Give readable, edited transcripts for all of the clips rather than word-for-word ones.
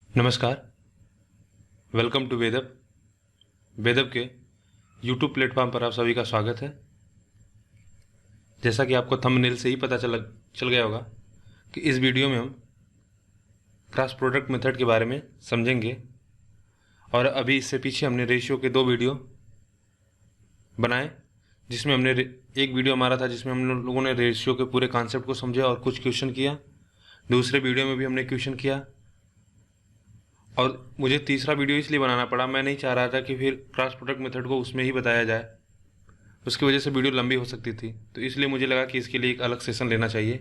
नमस्कार। Welcome to वेदअप। वेदअप के YouTube platform पर आप सभी का स्वागत है। जैसा कि आपको थंबनेल से ही पता चल गया होगा कि इस वीडियो में हम क्रॉस प्रोडक्ट मेथड के बारे में समझेंगे। और अभी इससे पीछे हमने रेशियो के 2 वीडियो बनाए, जिसमें हमने एक वीडियो हमारा था जिसमें हम लोगों ने रेशियो के पूरे कॉन्सेप्ट को समझा और कुछ क्वेश्चन किया। दूसरे वीडियो में भी हमने क्वेश्चन किया और मुझे तीसरा वीडियो इसलिए बनाना पड़ा, मैं नहीं चाह रहा था कि फिर क्रॉस प्रोडक्ट मेथड को उसमें ही बताया जाए, उसकी वजह से वीडियो लंबी हो सकती थी। तो इसलिए मुझे लगा कि इसके लिए एक अलग सेशन लेना चाहिए।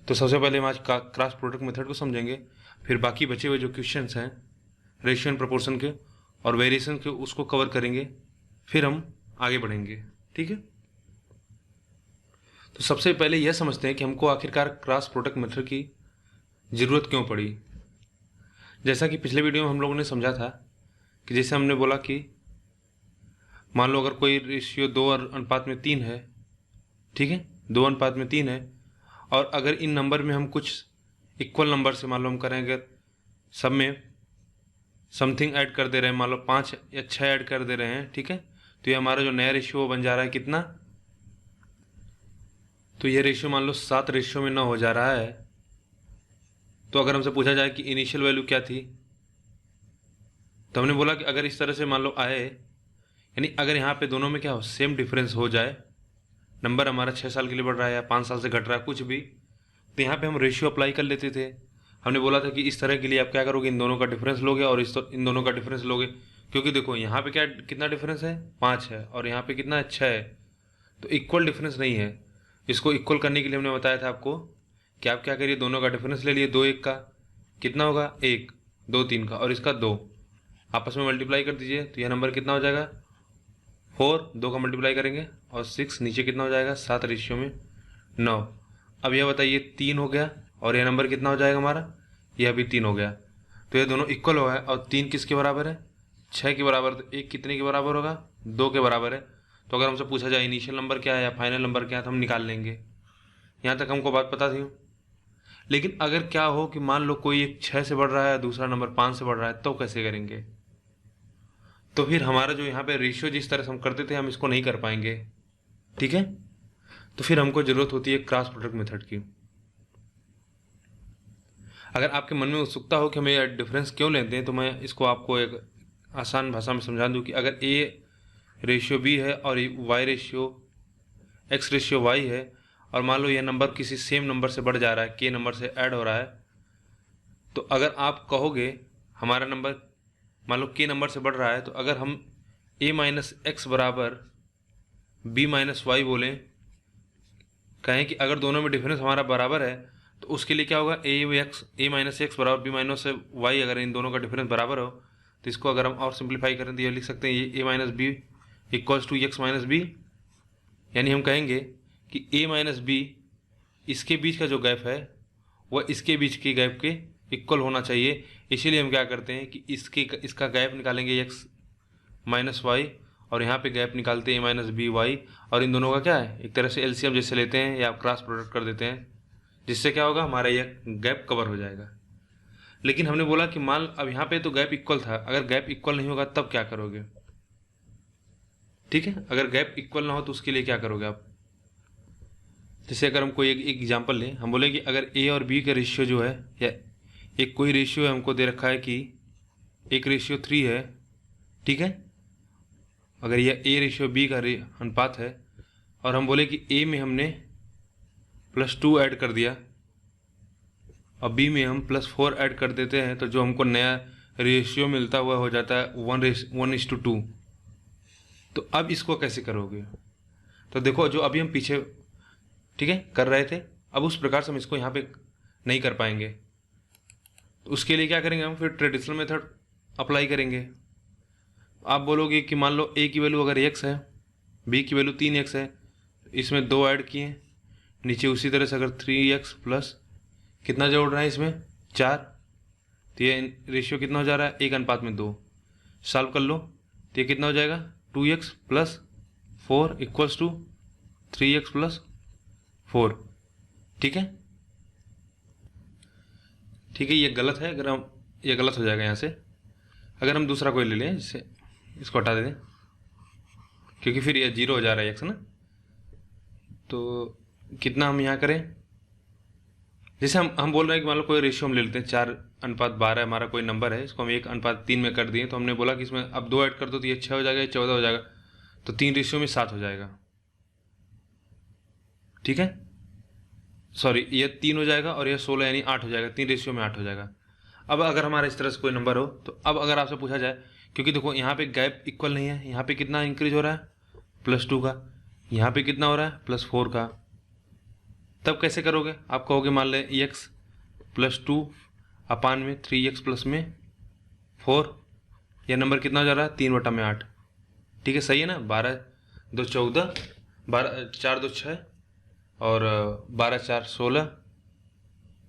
तो सबसे पहले हम आज क्रॉस प्रोडक्ट मेथड को समझेंगे, फिर बाकी बचे हुए जो क्वेश्चंस हैं रेशियो एंड प्रोपोर्शन के और वेरिएशन के उसको कवर करेंगे, फिर हम आगे बढ़ेंगे। ठीक है, तो सबसे पहले यह समझते हैं कि हमको आखिरकार क्रॉस प्रोडक्ट मेथड की ज़रूरत क्यों पड़ी। जैसा कि पिछले वीडियो में हम लोगों ने समझा था कि जैसे हमने बोला कि मान लो अगर कोई रेशियो 2:3 है, ठीक है, 2:3 है, और अगर इन नंबर में हम कुछ इक्वल नंबर से मान लो हम करेंगे, सब में समथिंग ऐड कर दे रहे हैं, मान लो 5 या 6 ऐड कर दे रहे हैं, ठीक है, तो ये हमारा जो नया रेशियो बन जा रहा है कितना, तो ये रेशियो मान लो 7 रेशियो में 9 हो जा रहा है। तो अगर हमसे पूछा जाए कि इनिशियल वैल्यू क्या थी, तो हमने बोला कि अगर इस तरह से मान लो आए, यानी अगर यहाँ पे दोनों में क्या हो, सेम डिफरेंस हो जाए, नंबर हमारा 6 साल के लिए बढ़ रहा है या 5 साल से घट रहा है, कुछ भी, तो यहाँ पे हम रेशियो अप्लाई कर लेते थे। हमने बोला था कि इस तरह के लिए आप क्या करोगे, इन दोनों का डिफरेंस लोगे और इन दोनों का डिफरेंस लोगे, क्योंकि देखो यहाँ पे क्या कितना डिफरेंस है, 5 है, और यहाँ पे कितना है, 6 है, तो इक्वल डिफरेंस नहीं है। इसको इक्वल करने के लिए हमने बताया था आपको कि आप क्या करिए, दोनों का डिफरेंस ले लिए, 2 1 का कितना होगा 1, 2 3 का और इसका 2, आपस में मल्टीप्लाई कर दीजिए, तो यह नंबर कितना हो जाएगा 4, 2 का मल्टीप्लाई करेंगे और 6, नीचे कितना हो जाएगा 7 रेशियो में 9। अब यह बताइए 3 हो गया और यह नंबर कितना हो जाएगा हमारा, यह भी 3 हो गया, तो ये दोनों इक्वल हो गया। और 3 किसके बराबर है, 6 के बराबर, तो 1 कितने के बराबर होगा, 2 के बराबर है। तो अगर हमसे पूछा जाए इनिशियल नंबर क्या है या फाइनल नंबर क्या है, तो हम निकाल लेंगे। यहाँ तक हमको बात पता थी। लेकिन अगर क्या हो कि मान लो कोई एक 6 से बढ़ रहा है, दूसरा नंबर 5 से बढ़ रहा है, तो कैसे करेंगे। तो फिर हमारा जो यहाँ पे रेशियो जिस तरह से हम करते थे, हम इसको नहीं कर पाएंगे, ठीक है। तो फिर हमको जरूरत होती है क्रॉस प्रोडक्ट मेथड की। अगर आपके मन में उत्सुकता हो कि हम ये डिफरेंस क्यों लेते हैं, तो मैं इसको आपको एक आसान भाषा में समझा दूं कि अगर ए रेशियो बी है और Y ratio X ratio Y है, और मान लो यह नंबर किसी सेम नंबर से बढ़ जा रहा है, के नंबर से ऐड हो रहा है, तो अगर आप कहोगे हमारा नंबर मान लो के नंबर से बढ़ रहा है, तो अगर हम ए माइनस एक्स बराबर बी माइनस वाई बोलें, कहें कि अगर दोनों में डिफरेंस हमारा बराबर है, तो उसके लिए क्या होगा, ए माइनस एक्स बराबर बी माइनस वाई, अगर इन दोनों का डिफरेंस बराबर हो, तो इसको अगर हम और सिंप्लीफाई करें तो ये लिख सकते हैं A minus B equals to X minus B. यानी हम कहेंगे कि ए माइनस बी, इसके बीच का जो गैप है वह इसके बीच के गैप के इक्वल होना चाहिए। इसीलिए हम क्या करते हैं कि इसका गैप निकालेंगे एक्स माइनस वाई, और यहाँ पे गैप निकालते हैं ए माइनस बी वाई, और इन दोनों का क्या है, एक तरह से एलसीएम जैसे लेते हैं या क्रॉस प्रोडक्ट कर देते हैं, जिससे क्या होगा, हमारा यह गैप कवर हो जाएगा। लेकिन हमने बोला कि मान अब यहाँ पे तो गैप इक्वल था, अगर गैप इक्वल नहीं होगा तब क्या करोगे, ठीक है। अगर गैप इक्वल ना हो तो उसके लिए क्या करोगे आप, जैसे अगर हम कोई एक एग्जाम्पल लें, हम बोले कि अगर ए और बी का रेशियो जो है, या एक कोई रेशियो है हमको दे रखा है कि 1:3 है, ठीक है। अगर यह ए रेशियो बी का अनुपात है, और हम बोले कि ए में हमने +2 ऐड कर दिया और बी में हम +4 ऐड कर देते हैं, तो जो हमको नया रेशियो मिलता हुआ हो जाता है 1:2। तो अब इसको कैसे करोगे, तो देखो जो अभी हम पीछे, ठीक है, कर रहे थे, अब उस प्रकार से हम इसको यहाँ पे नहीं कर पाएंगे। तो उसके लिए क्या करेंगे, हम फिर ट्रेडिशनल मेथड अप्लाई करेंगे। आप बोलोगे कि मान लो ए की वैल्यू अगर x है, बी की वैल्यू 3x है, इसमें 2 ऐड किए, नीचे उसी तरह से अगर 3x प्लस कितना जोड़ रहा है इसमें 4, तो ये रेशियो कितना हो जा रहा है 1:2। सॉल्व कर लो तो ये कितना हो जाएगा 2x plus 4 equals to 3x plus 4, ठीक है। ठीक है, ये गलत है, अगर हम ये गलत हो जाएगा यहाँ से। अगर हम दूसरा कोई ले लें, जैसे इसको हटा दें, क्योंकि फिर ये 0 हो जा रहा है एक्स ना। तो कितना हम यहाँ करें, जैसे हम बोल रहे हैं कि मान लो कोई रेशियो हम ले लेते हैं 4:12 हमारा कोई नंबर है, इसको हम 1:3 में कर दिए, तो हमने बोला कि इसमें अब 2 ऐड कर दो तो ये 6 हो जाएगा, ये 14 हो जाएगा, तो 3 रेशियो में 7 हो जाएगा। ठीक है, सॉरी, ये 3 हो जाएगा और ये 16 यानी 8 हो जाएगा, 3 रेशियो में 8 हो जाएगा। अब अगर हमारा इस तरह से कोई नंबर हो, तो अब अगर आपसे पूछा जाए, क्योंकि देखो यहाँ पे गैप इक्वल नहीं है, यहाँ पे कितना इंक्रीज हो रहा है, +2 का, यहाँ पे कितना हो रहा है, +4 का, तब कैसे करोगे, आप कहोगे मान लें x +2 अपान में 3x प्लस में 4, यह नंबर कितना हो जा रहा है, 3/8। ठीक है, सही है ना। 12×2 = 14, 4×2 = 6 और 12×4 = 16,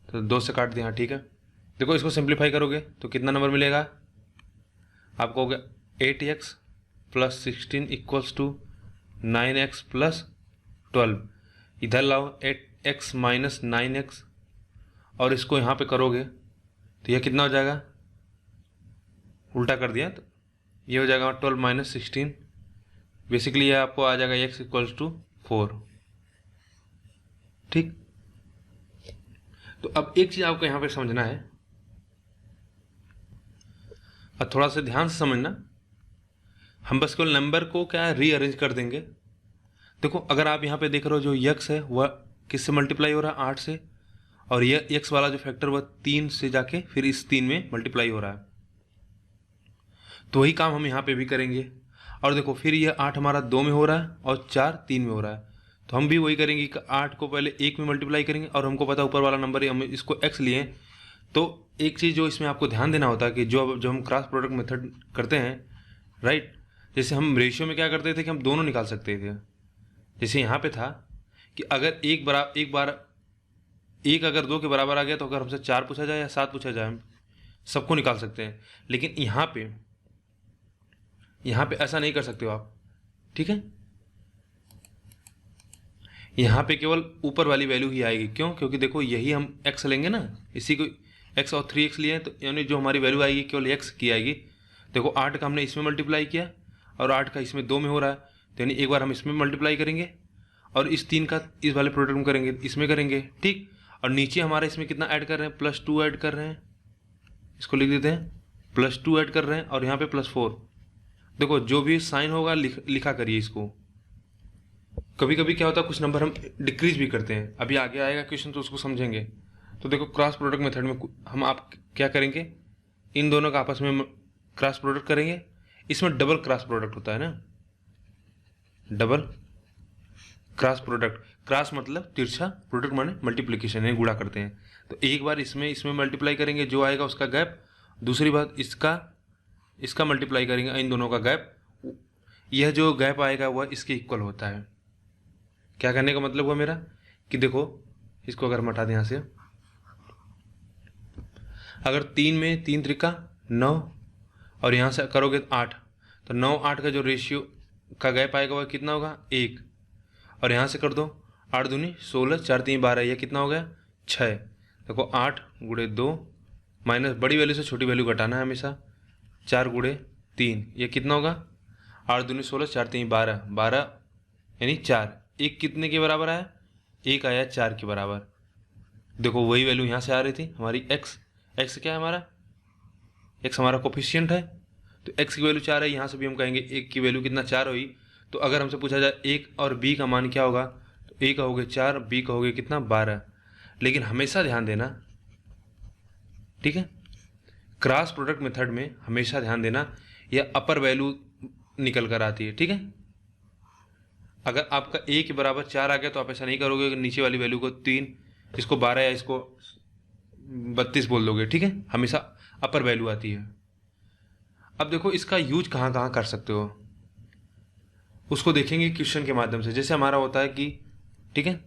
तो 2 से काट दिया। हाँ ठीक है, देखो इसको सिंप्लीफाई करोगे तो कितना नंबर मिलेगा, आप कहोगे 8x + 16 = 9x + 12। इधर लाओ 8x - 9x और इसको यहाँ पे करोगे तो यह कितना हो जाएगा, उल्टा कर दिया तो ये हो जाएगा 12 - 16। बेसिकली ये आपको आ जाएगा x = 4। ठीक, तो अब एक चीज़ आपको यहाँ पे समझना है, और थोड़ा सा ध्यान से समझना, हम बस केवल नंबर को क्या रीअरेंज कर देंगे। देखो अगर आप यहाँ पे देख रहे हो, जो x है वह किससे मल्टीप्लाई हो रहा है, 8 से, और यह x वाला जो फैक्टर वह 3 से जाके फिर इस 3 में मल्टीप्लाई हो रहा है, तो वही काम हम यहाँ पे भी करेंगे। और देखो फिर यह 8 हमारा 2 में हो रहा है और 4 3 में हो रहा है, तो हम भी वही करेंगे कि 8 को पहले 1 में मल्टीप्लाई करेंगे, और हमको पता ऊपर वाला नंबर हम इसको x लिए। तो एक चीज़ जो इसमें आपको ध्यान देना होता है कि जो हम क्रॉस प्रोडक्ट मेथड करते हैं, राइट, जैसे हम रेशियो में क्या करते थे कि हम दोनों निकाल सकते थे। जैसे यहाँ पे था कि अगर एक अगर 2 के बराबर आ गया, तो अगर हमसे 4 पूछा जाए या 7 पूछा जाए, हम सबको निकाल सकते हैं। लेकिन यहाँ पे ऐसा नहीं कर सकते हो आप। ठीक है, यहाँ पे केवल ऊपर वाली वैल्यू ही आएगी। क्यों, क्योंकि देखो यही हम x लेंगे ना, इसी को x और 3x लिए हैं, तो यानी जो हमारी वैल्यू आएगी केवल x की आएगी। देखो 8 का हमने इसमें मल्टीप्लाई किया और 8 का इसमें 2 में हो रहा है, तो यानी एक बार हम इसमें मल्टीप्लाई करेंगे और इस 3 का इस वाले प्रोडक्ट में करेंगे, इसमें करेंगे। ठीक, और नीचे हमारे इसमें कितना ऐड कर रहे हैं, +2 ऐड कर रहे हैं, इसको लिख देते हैं, +2 ऐड कर रहे हैं, और यहाँ पे +4। देखो जो भी साइन होगा लिखा करिए इसको। कभी कभी क्या होता है, कुछ नंबर हम डिक्रीज भी करते हैं, अभी आगे आएगा क्वेश्चन तो उसको समझेंगे। तो देखो क्रॉस प्रोडक्ट मेथड में हम आप क्या करेंगे, इन दोनों का आपस में क्रॉस प्रोडक्ट करेंगे। इसमें डबल क्रॉस प्रोडक्ट होता है ना, डबल क्रॉस प्रोडक्ट, क्रॉस मतलब तिरछा, प्रोडक्ट माने मल्टीप्लिकेशन है, गुणा करते हैं। तो एक बार इसमें मल्टीप्लाई करेंगे, जो आएगा उसका गैप, दूसरी बात इसका मल्टीप्लाई करेंगे, इन दोनों का गैप, यह जो गैप आएगा वह इसके इक्वल होता है। क्या करने का मतलब हुआ मेरा कि देखो इसको अगर हम हटा दें यहाँ से, अगर 3 में 3 त्रिका 9 और यहाँ से करोगे 8, तो 9 8 का जो रेशियो का गैप आएगा वह कितना होगा, 1। और यहाँ से कर दो 8 दूनी 16, 4 3 12, यह कितना हो गया, 6। देखो 8 × 2 माइनस बड़ी वैल्यू से छोटी वैल्यू घटाना है हमेशा, 4 × 3, यह कितना होगा, 8 दूनी 16, 4 3 12, 12 यानी 4। एक कितने के बराबर आया, एक आया 4 के बराबर। देखो वही वैल्यू यहाँ से आ रही थी हमारी x क्या है हमारा, x हमारा कोफिशिएंट है, तो x की वैल्यू 4 है, यहाँ से भी हम कहेंगे 1 की वैल्यू कितना 4 हुई। तो अगर हमसे पूछा जाए a और b का मान क्या होगा, तो a का होगा 4, b का होगा कितना 12। लेकिन हमेशा ध्यान देना, ठीक है, क्रॉस प्रोडक्ट मेथड में हमेशा ध्यान देना यह अपर वैल्यू निकल कर आती है। ठीक है, अगर आपका a के बराबर 4 आ गया तो आप ऐसा नहीं करोगे कि नीचे वाली वैल्यू को 3, इसको 12 या इसको 32 बोल दोगे। ठीक है, हमेशा अपर वैल्यू आती है। अब देखो इसका यूज कहाँ कहाँ कर सकते हो, उसको देखेंगे क्वेश्चन के माध्यम से। जैसे हमारा होता है कि ठीक है,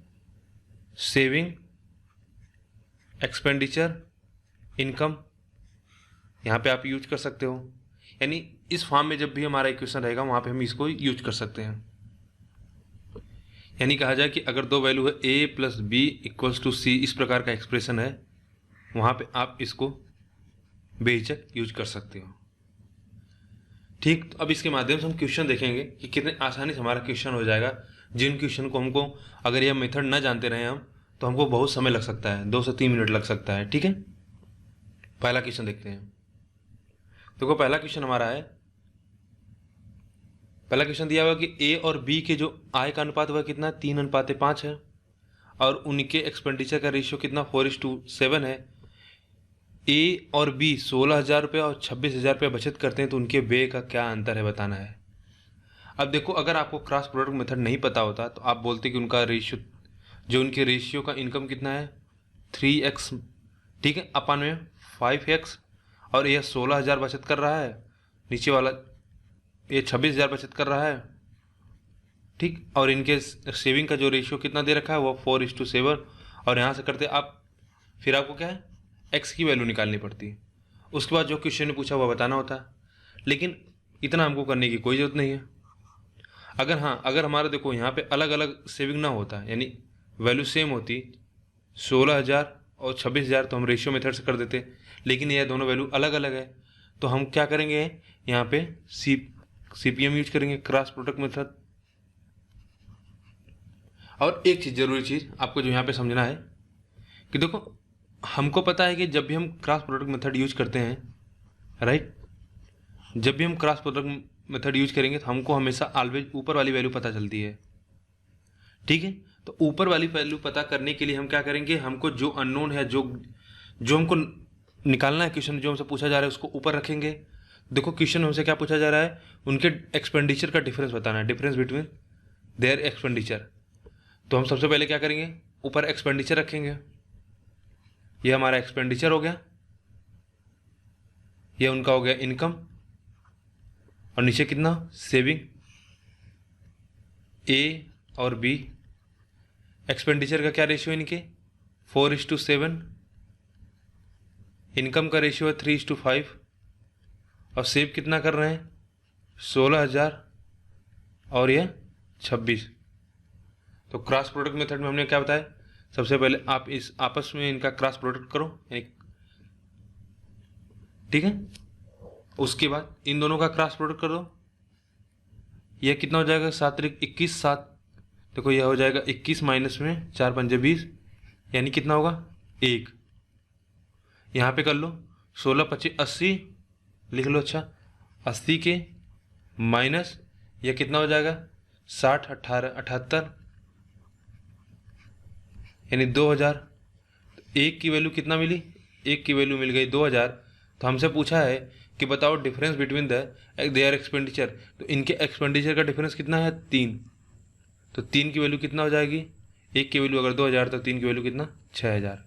सेविंग, एक्सपेंडिचर, इनकम, यहाँ पे आप यूज कर सकते हो। यानी इस फॉर्म में जब भी हमारा इक्वेशन रहेगा वहाँ पे हम इसको यूज कर सकते हैं। यानी कहा जाए कि अगर दो वैल्यू है a + b = c, इस प्रकार का एक्सप्रेशन है, वहाँ पे आप इसको बेहिचक यूज कर सकते हो। ठीक, तो अब इसके माध्यम से हम क्वेश्चन देखेंगे कि कितने आसानी से हमारा क्वेश्चन हो जाएगा, जिन क्वेश्चन को हमको अगर यह मेथड ना जानते रहे हम तो हमको बहुत समय लग सकता है, 2 से 3 मिनट लग सकता है। ठीक है, पहला क्वेश्चन देखते हैं। देखो पहला क्वेश्चन हमारा है, पहला क्वेश्चन दिया हुआ कि ए और बी के जो आय का अनुपात वह कितना 3:5 है और उनके एक्सपेंडिचर का रेशियो कितना 4:7 है। ए और बी 16,000 रुपये और 26,000 रुपये बचत करते हैं, तो उनके व्यय का क्या अंतर है बताना है। अब देखो, अगर आपको क्रॉस प्रोडक्ट मेथड नहीं पता होता तो आप बोलते कि उनका रेशियो, जो उनके रेशियो का इनकम कितना है 3x, ठीक है, अपन में 5x, और यह 16,000 बचत कर रहा है, नीचे वाला ये 26,000 बचत कर रहा है। ठीक, और इनके सेविंग का जो रेशियो कितना दे रखा है वो 4:7, और यहाँ से करते आप, फिर आपको क्या है x की वैल्यू निकालनी पड़ती है। उसके बाद जो क्वेश्चन ने पूछा वह बताना होता है, लेकिन इतना हमको करने की कोई ज़रूरत नहीं है। अगर हाँ, अगर हमारा देखो यहाँ पे अलग अलग सेविंग ना होता, यानी वैल्यू सेम होती 16,000 और 26,000, तो हम रेशियो मेथड से कर देते, लेकिन यह दोनों वैल्यू अलग अलग है, तो हम क्या करेंगे यहाँ पे CPM यूज करेंगे, क्रॉस प्रोडक्ट मेथड। और एक चीज़, जरूरी चीज़ आपको जो यहाँ पे समझना है कि देखो, हमको पता है कि जब भी हम क्रॉस प्रोडक्ट मेथड यूज करते हैं, राइट, जब भी हम क्रॉस प्रोडक्ट मेथड यूज करेंगे तो हमको हमेशा ऑलवेज ऊपर वाली वैल्यू पता चलती है। ठीक है, तो ऊपर वाली वैल्यू पता करने के लिए हम क्या करेंगे, हमको जो अननोन है, जो हमको निकालना है, क्वेश्चन जो हमसे पूछा जा रहा है उसको ऊपर रखेंगे। देखो क्वेश्चन हमसे क्या पूछा जा रहा है, उनके एक्सपेंडिचर का डिफरेंस बताना है, डिफरेंस बिटवीन देयर एक्सपेंडिचर। तो हम सबसे पहले क्या करेंगे, ऊपर एक्सपेंडिचर रखेंगे, ये हमारा एक्सपेंडिचर हो गया, ये उनका हो गया इनकम, और नीचे कितना सेविंग। ए और बी एक्सपेंडिचर का क्या रेशियो है इनके 4:7, इनकम का रेशियो है 3:5, और सेव कितना कर रहे हैं 16,000 और ये 26। तो क्रॉस प्रोडक्ट मेथड में हमने क्या बताया, सबसे पहले आप इस आपस में इनका क्रॉस प्रोडक्ट करो, ठीक है, उसके बाद इन दोनों का क्रॉस प्रोडक्ट कर दो, यह कितना हो जाएगा 7×21 7, देखो यह हो जाएगा 21 माइनस में 4×5 = 20, यानी कितना होगा 1। यहाँ पे कर लो 16×25 80, लिख लो, अच्छा 80 के माइनस यह कितना हो जाएगा 60 18 78, यानी 2000। एक की वैल्यू कितना मिली, एक की वैल्यू मिल गई 2000। तो हमसे पूछा है कि बताओ डिफरेंस बिटवीन देयर एक्सपेंडिचर, तो इनके एक्सपेंडिचर का डिफरेंस कितना है 3, तो 3 की वैल्यू कितना हो जाएगी, एक की वैल्यू अगर 2000 तो 3 की वैल्यू कितना 6000।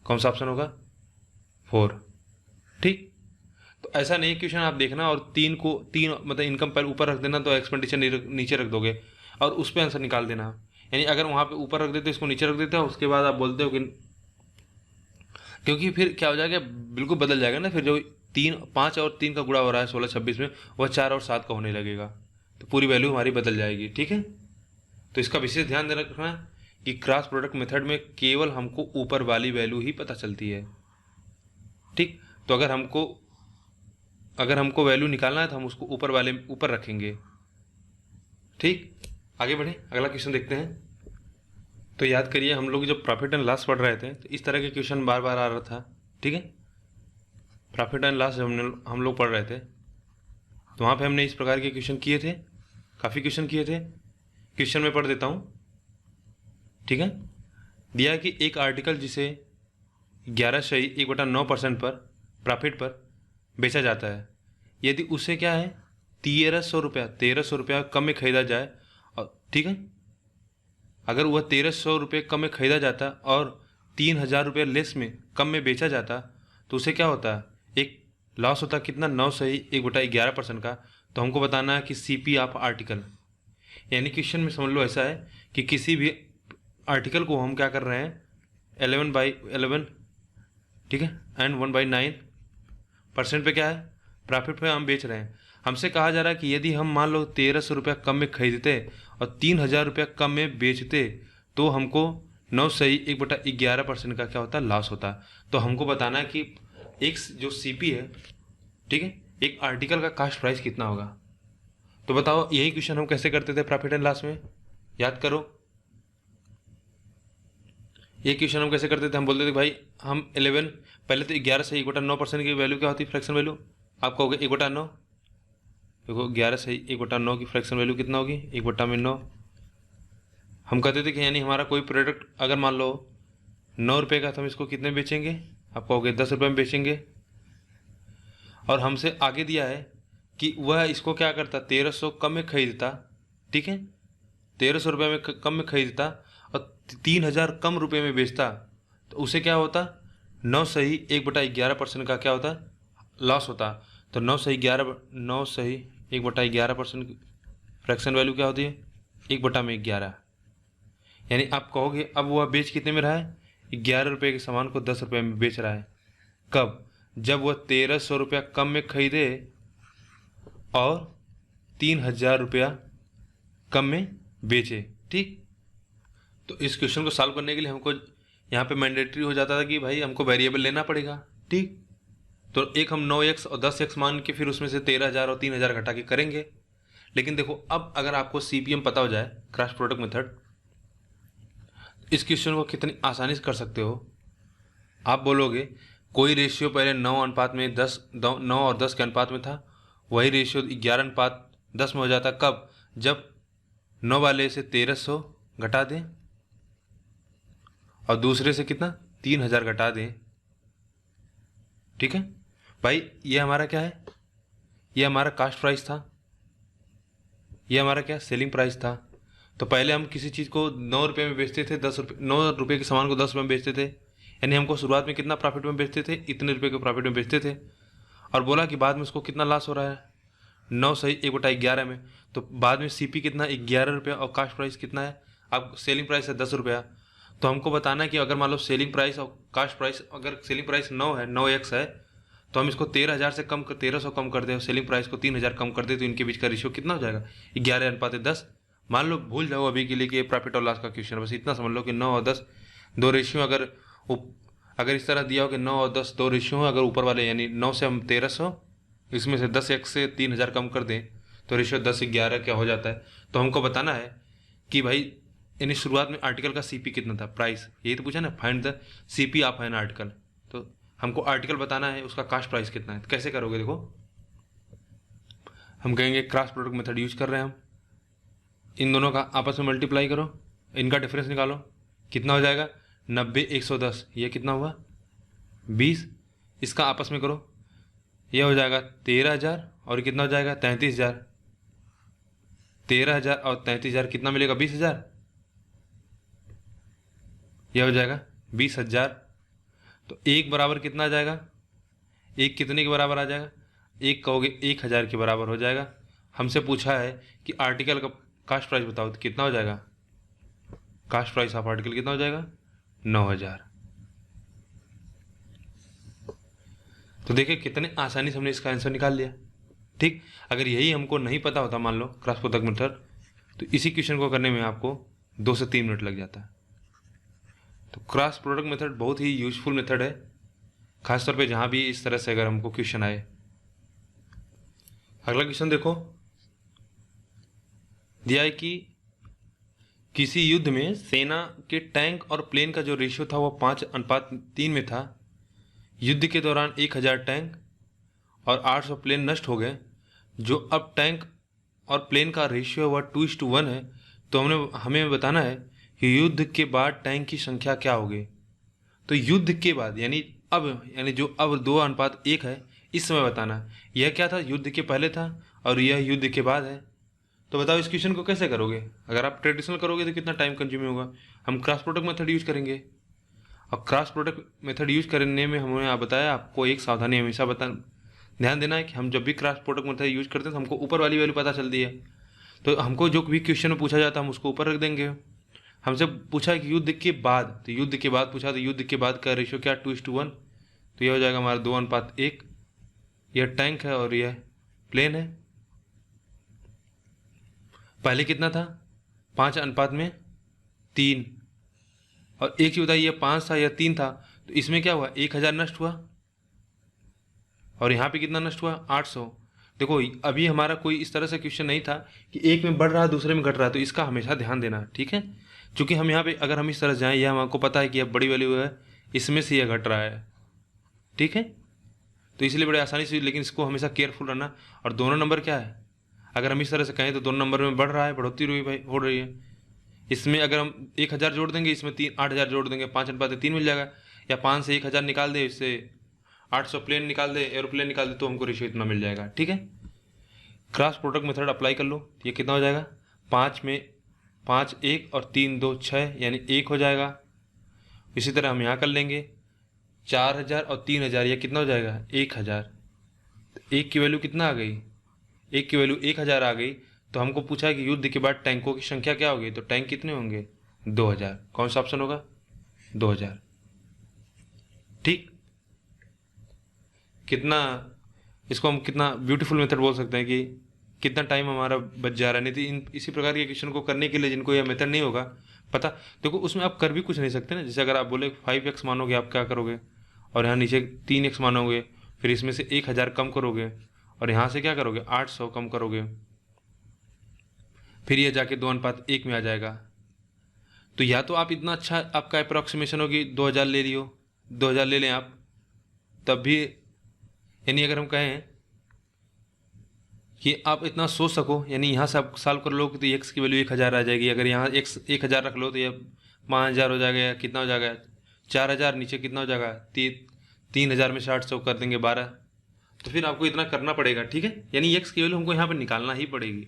कौन सा ऑप्शन होगा 4। ठीक, तो ऐसा नहीं क्वेश्चन आप देखना और 3 मतलब इनकम पर ऊपर रख देना तो एक्सपेंडिचर नीचे रख दोगे और उस पर आंसर निकाल देना। यानी अगर वहाँ पे ऊपर रख देते इसको नीचे रख देते हो, उसके बाद आप बोलते हो कि, क्योंकि फिर क्या हो जाएगा बिल्कुल बदल जाएगा ना, फिर जो 5 और 3 का गुणा हो रहा है 16-26 में, वह 4 और 7 का होने लगेगा, तो पूरी वैल्यू हमारी बदल जाएगी। ठीक है, तो इसका विशेष ध्यान दे रखना कि क्रॉस प्रोडक्ट मेथड में केवल हमको ऊपर वाली वैल्यू ही पता चलती है। ठीक, तो अगर हमको वैल्यू निकालना है तो हम उसको ऊपर रखेंगे। ठीक, आगे बढ़े, अगला क्वेश्चन देखते हैं। तो याद करिए हम लोग जब प्रॉफिट एंड लॉस पढ़ रहे थे तो इस तरह के क्वेश्चन बार बार आ रहा था। ठीक है, प्रॉफिट एंड लॉस जब हम लोग पढ़ रहे थे तो वहाँ पे हमने इस प्रकार के क्वेश्चन किए थे, काफ़ी क्वेश्चन किए थे। क्वेश्चन में पढ़ देता हूँ। ठीक है, दिया है कि एक आर्टिकल जिसे 11.1/9% पर प्रॉफिट पर बेचा जाता है, यदि उसे क्या है 1300 रुपया कम में खरीदा जाए, और ठीक है, अगर वह 1300 रुपये कम में खरीदा जाता और 3,000 रुपये लेस में कम में बेचा जाता तो उसे क्या होता है, एक लॉस होता कितना 9/1/11% का। तो हमको बताना है कि CP ऑफ आर्टिकल, यानी क्वेश्चन में समझ लो ऐसा है कि किसी भी आर्टिकल को हम क्या कर रहे हैं 11/11, ठीक है, एंड 1/9% पे क्या है प्रॉफिट पे हम बेच रहे हैं। हमसे कहा जा रहा है कि यदि हम मान लो 1300 रुपया कम में खरीदते और 3,000 रुपया कम में बेचते तो हमको 9/1/11% का क्या होता है लॉस होता है। तो हमको बताना है कि एक जो सीपी है, ठीक है, एक आर्टिकल का कास्ट प्राइस कितना होगा। तो बताओ यही क्वेश्चन हम कैसे करते थे प्रॉफिट एंड लॉस में, याद करो। ये क्वेश्चन हम कैसे करते थे, हम बोलते थे भाई हम 11, पहले तो 11 से 1/9% की वैल्यू क्या होती है, फ्रैक्शन वैल्यू। आप कहोगे 1/9, देखो 11 से 1/9 की फ्रैक्शन वैल्यू कितना होगी, 1/9। हम कहते थे कि यानी हमारा कोई प्रोडक्ट अगर मान लो 9 रुपये का, तो हम इसको कितने बेचेंगे, आप कहोगे 10 रुपये में बेचेंगे। और हमसे आगे दिया है कि वह इसको क्या करता, 1300 कम में खरीदता, ठीक है, 1300 रुपये में कम में खरीदता और 3000 कम रुपए में बेचता, तो उसे क्या होता, 9 सही 1/11% का क्या होता, लॉस होता। तो 9 सही 1/11% फ्रैक्शन वैल्यू क्या होती है, 1/11। यानी आप कहोगे अब वह बेच कितने में रहा है, 11 रुपये के सामान को 10 रुपये में बेच रहा है। कब, जब वह 1300 रुपया कम में खरीदे और 3000 रुपया कम में बेचे, ठीक। तो इस क्वेश्चन को सॉल्व करने के लिए हमको यहाँ पे मैंडेटरी हो जाता था कि भाई हमको वेरिएबल लेना पड़ेगा, ठीक। तो एक हम 9x और 10x मान के फिर उसमें से 13000 और 3000 घटा के करेंगे। लेकिन देखो अब अगर आपको सीपीएम पता हो जाए, क्रॉस प्रोडक्ट मेथड, इस क्वेश्चन को कितनी आसानी से कर सकते हो। आप बोलोगे कोई रेशियो पहले 9 और 10 के अनुपात में था, वही रेशियो 11:10 में हो जाता। कब, जब 9 वाले से 1300 घटा दें और दूसरे से कितना 3000 घटा दें, ठीक है भाई। ये हमारा क्या है, ये हमारा कास्ट प्राइस था, ये हमारा क्या सेलिंग प्राइस था। तो पहले हम किसी चीज़ को 9 रुपये में बेचते थे, 9 रुपये के सामान को 10 रुपये में बेचते थे, यानी हमको शुरुआत में कितना प्रॉफिट में बेचते थे, इतने रुपये के प्रॉफिट में बेचते थे। और बोला कि बाद में उसको कितना लॉस हो रहा है, 9 सही 1/11 में। तो बाद में सीपी कितना, 11 रुपया, और कास्ट प्राइस कितना है, अब सेलिंग प्राइस है 10 रुपया। तो हमको बताना है कि अगर मान लो सेलिंग प्राइस और कास्ट प्राइस, अगर सेलिंग प्राइस 9 है, 9x है, तो हम इसको 13,000 से कम कर 1300 कम कर दें, सेलिंग प्राइस को 3000 कम कर दे, तो इनके बीच का रेशियो कितना हो जाएगा, 11:10। मान लो भूल जाओ अभी के लिए कि ये प्रॉफिट और लॉस का क्वेश्चन है, बस इतना समझ लो कि 9 और 10 दो रेशियो, अगर इस तरह दिया हो कि 9 और 10 दो रेशियो हो, अगर ऊपर वाले यानी 9 से हम 1300, इसमें से 10x से 3000 कम कर दें, तो रेशियो 10:11 क्या हो जाता है। तो हमको बताना है कि भाई यानी शुरुआत में आर्टिकल का सीपी कितना था, प्राइस, यही तो पूछा ना, find the CP of an article. तो हमको आर्टिकल बताना है, उसका कास्ट प्राइस कितना है। तो कैसे करोगे, देखो हम कहेंगे क्रॉस प्रोडक्ट मेथड यूज कर रहे हैं हम, इन दोनों का आपस में मल्टीप्लाई करो, इनका डिफरेंस निकालो, कितना हो जाएगा 90 110, ये कितना हुआ 20, इसका आपस में करो, यह हो जाएगा 13,000 और कितना हो जाएगा 33,000, 13,000 और 33,000 कितना मिलेगा 20,000, यह हो जाएगा 20,000। तो एक बराबर कितना आ जाएगा, एक कितने के बराबर आ जाएगा, एक कहोगे 1,000 के बराबर हो जाएगा। हमसे पूछा है कि आर्टिकल का कास्ट प्राइस बताओ, तो कितना हो जाएगा, कास्ट प्राइस ऑफ आर्टिकल कितना हो जाएगा 9,000। तो देखिए कितने आसानी से हमने इसका आंसर निकाल लिया, ठीक। अगर यही हमको नहीं पता होता, मान लो क्रॉस प्रोडक्ट मेथड, तो इसी क्वेश्चन को करने में आपको 2 से 3 मिनट लग जाता है। तो क्रॉस प्रोडक्ट मेथड बहुत ही यूजफुल मेथड है, खासतौर पे जहाँ भी इस तरह से अगर हमको क्वेश्चन आए। अगला क्वेश्चन देखो, दिया है कि किसी युद्ध में सेना के टैंक और प्लेन का जो रेशियो था वो 5:3 में था। युद्ध के दौरान 1000 टैंक और 800 प्लेन नष्ट हो गए। जो अब टैंक और प्लेन का रेशियो है वह 2:1 है। तो हमें बताना है कि युद्ध के बाद टैंक की संख्या क्या होगी। तो युद्ध के बाद यानी जो अब 2:1 है, इस समय बताना है। यह क्या था, युद्ध के पहले था और यह युद्ध के बाद है। तो बताओ इस क्वेश्चन को कैसे करोगे। अगर आप ट्रेडिशनल करोगे तो कितना टाइम कंज्यूमिंग होगा। हम क्रॉस प्रोडक्ट मेथड यूज करेंगे, और क्रॉस प्रोडक्ट मेथड यूज करने में हमने आप बताया, आपको एक सावधानी हमेशा ध्यान देना है कि हम जब भी क्रॉस प्रोडक्ट मेथड यूज करते हैं तो हमको ऊपर वाली वैल्यू पता चलती है। तो हमको जो भी क्वेश्चन में पूछा जाता है हम उसको ऊपर रख देंगे। हमसे पूछा है कि युद्ध के बाद, तो युद्ध के बाद पूछा, तो युद्ध के बाद का रेशियो क्या 2:1, तो यह हो जाएगा हमारा 2:1। यह टैंक है और यह प्लेन है। पहले कितना था 5:3, और एक चीज बताइए, यह 5 था या 3 था, तो इसमें क्या हुआ 1000 नष्ट हुआ, और यहाँ पे कितना नष्ट हुआ, 800। देखो अभी हमारा कोई इस तरह से क्वेश्चन नहीं था कि एक में बढ़ रहा है दूसरे में घट रहा है, तो इसका हमेशा ध्यान देना, ठीक है। क्योंकि हम यहाँ पे अगर हम इस तरह जाएँ, यह हमको पता है कि अब बड़ी वैल्यू है, इसमें से यह घट रहा है, ठीक है। तो इसलिए बड़े आसानी से, लेकिन इसको हमेशा केयरफुल रहना। और दोनों नंबर क्या है, अगर हम इस तरह से कहें तो दोनों नंबर में बढ़ रहा है, बढ़ोतरी हुई भाई, हो रही है। इसमें अगर हम 1000 जोड़ देंगे, इसमें 8000 जोड़ देंगे, 5:3 मिल जाएगा। या 5 से 1000 निकाल दे, इससे 800 प्लेन निकाल दे, एरोप्लेन निकाल दे, तो हमको रेशियो इतना मिल जाएगा, ठीक है। क्रॉस प्रोडक्ट मेथड अप्लाई कर लो, ये कितना हो जाएगा, 5 में 5 1 और 3 2 6, यानी 1 हो जाएगा। इसी तरह हम यहाँ कर लेंगे 4000 और 3000, यह कितना हो जाएगा, 1000। एक की वैल्यू कितना आ गई, एक की वैल्यू 1000 आ गई। तो हमको पूछा है कि युद्ध के बाद टैंकों की संख्या क्या होगी, तो टैंक कितने होंगे, 2000। कौन सा ऑप्शन होगा, 2000, ठीक। कितना, इसको हम कितना ब्यूटीफुल मेथड बोल सकते हैं कि कितना टाइम हमारा बच जा रहा है। नहीं तो इन इसी प्रकार के क्वेश्चन को करने के लिए जिनको यह मेथड नहीं होगा पता, देखो उसमें आप कर भी कुछ नहीं सकते ना। जैसे अगर आप बोले 5x मानोगे, आप क्या करोगे, और यहाँ नीचे 3x मानोगे, फिर इसमें से 1000 कम करोगे, और यहाँ से क्या करोगे, 800 कम करोगे, फिर ये जाके 2:1 में आ जाएगा। तो या तो आप इतना अच्छा आपका अप्रोक्सीमेशन होगी, 2000 ले लियो, 2000 ले लें आप, तब भी, यानी अगर हम कहें कि आप इतना सोच सको, यानी यहाँ से आप सॉल्व कर लो तो एक्स की वैल्यू 1000 आ जाएगी। अगर यहाँ एक्स 1000 रख लो तो ये 5000 हो जाएगा, या कितना हो जाएगा, 4000, नीचे कितना हो जाएगा, 3000 में से 800 कर देंगे 12। तो फिर आपको इतना करना पड़ेगा, ठीक है। यानी एक्स की वैल्यू हमको यहाँ पर निकालना ही पड़ेगी,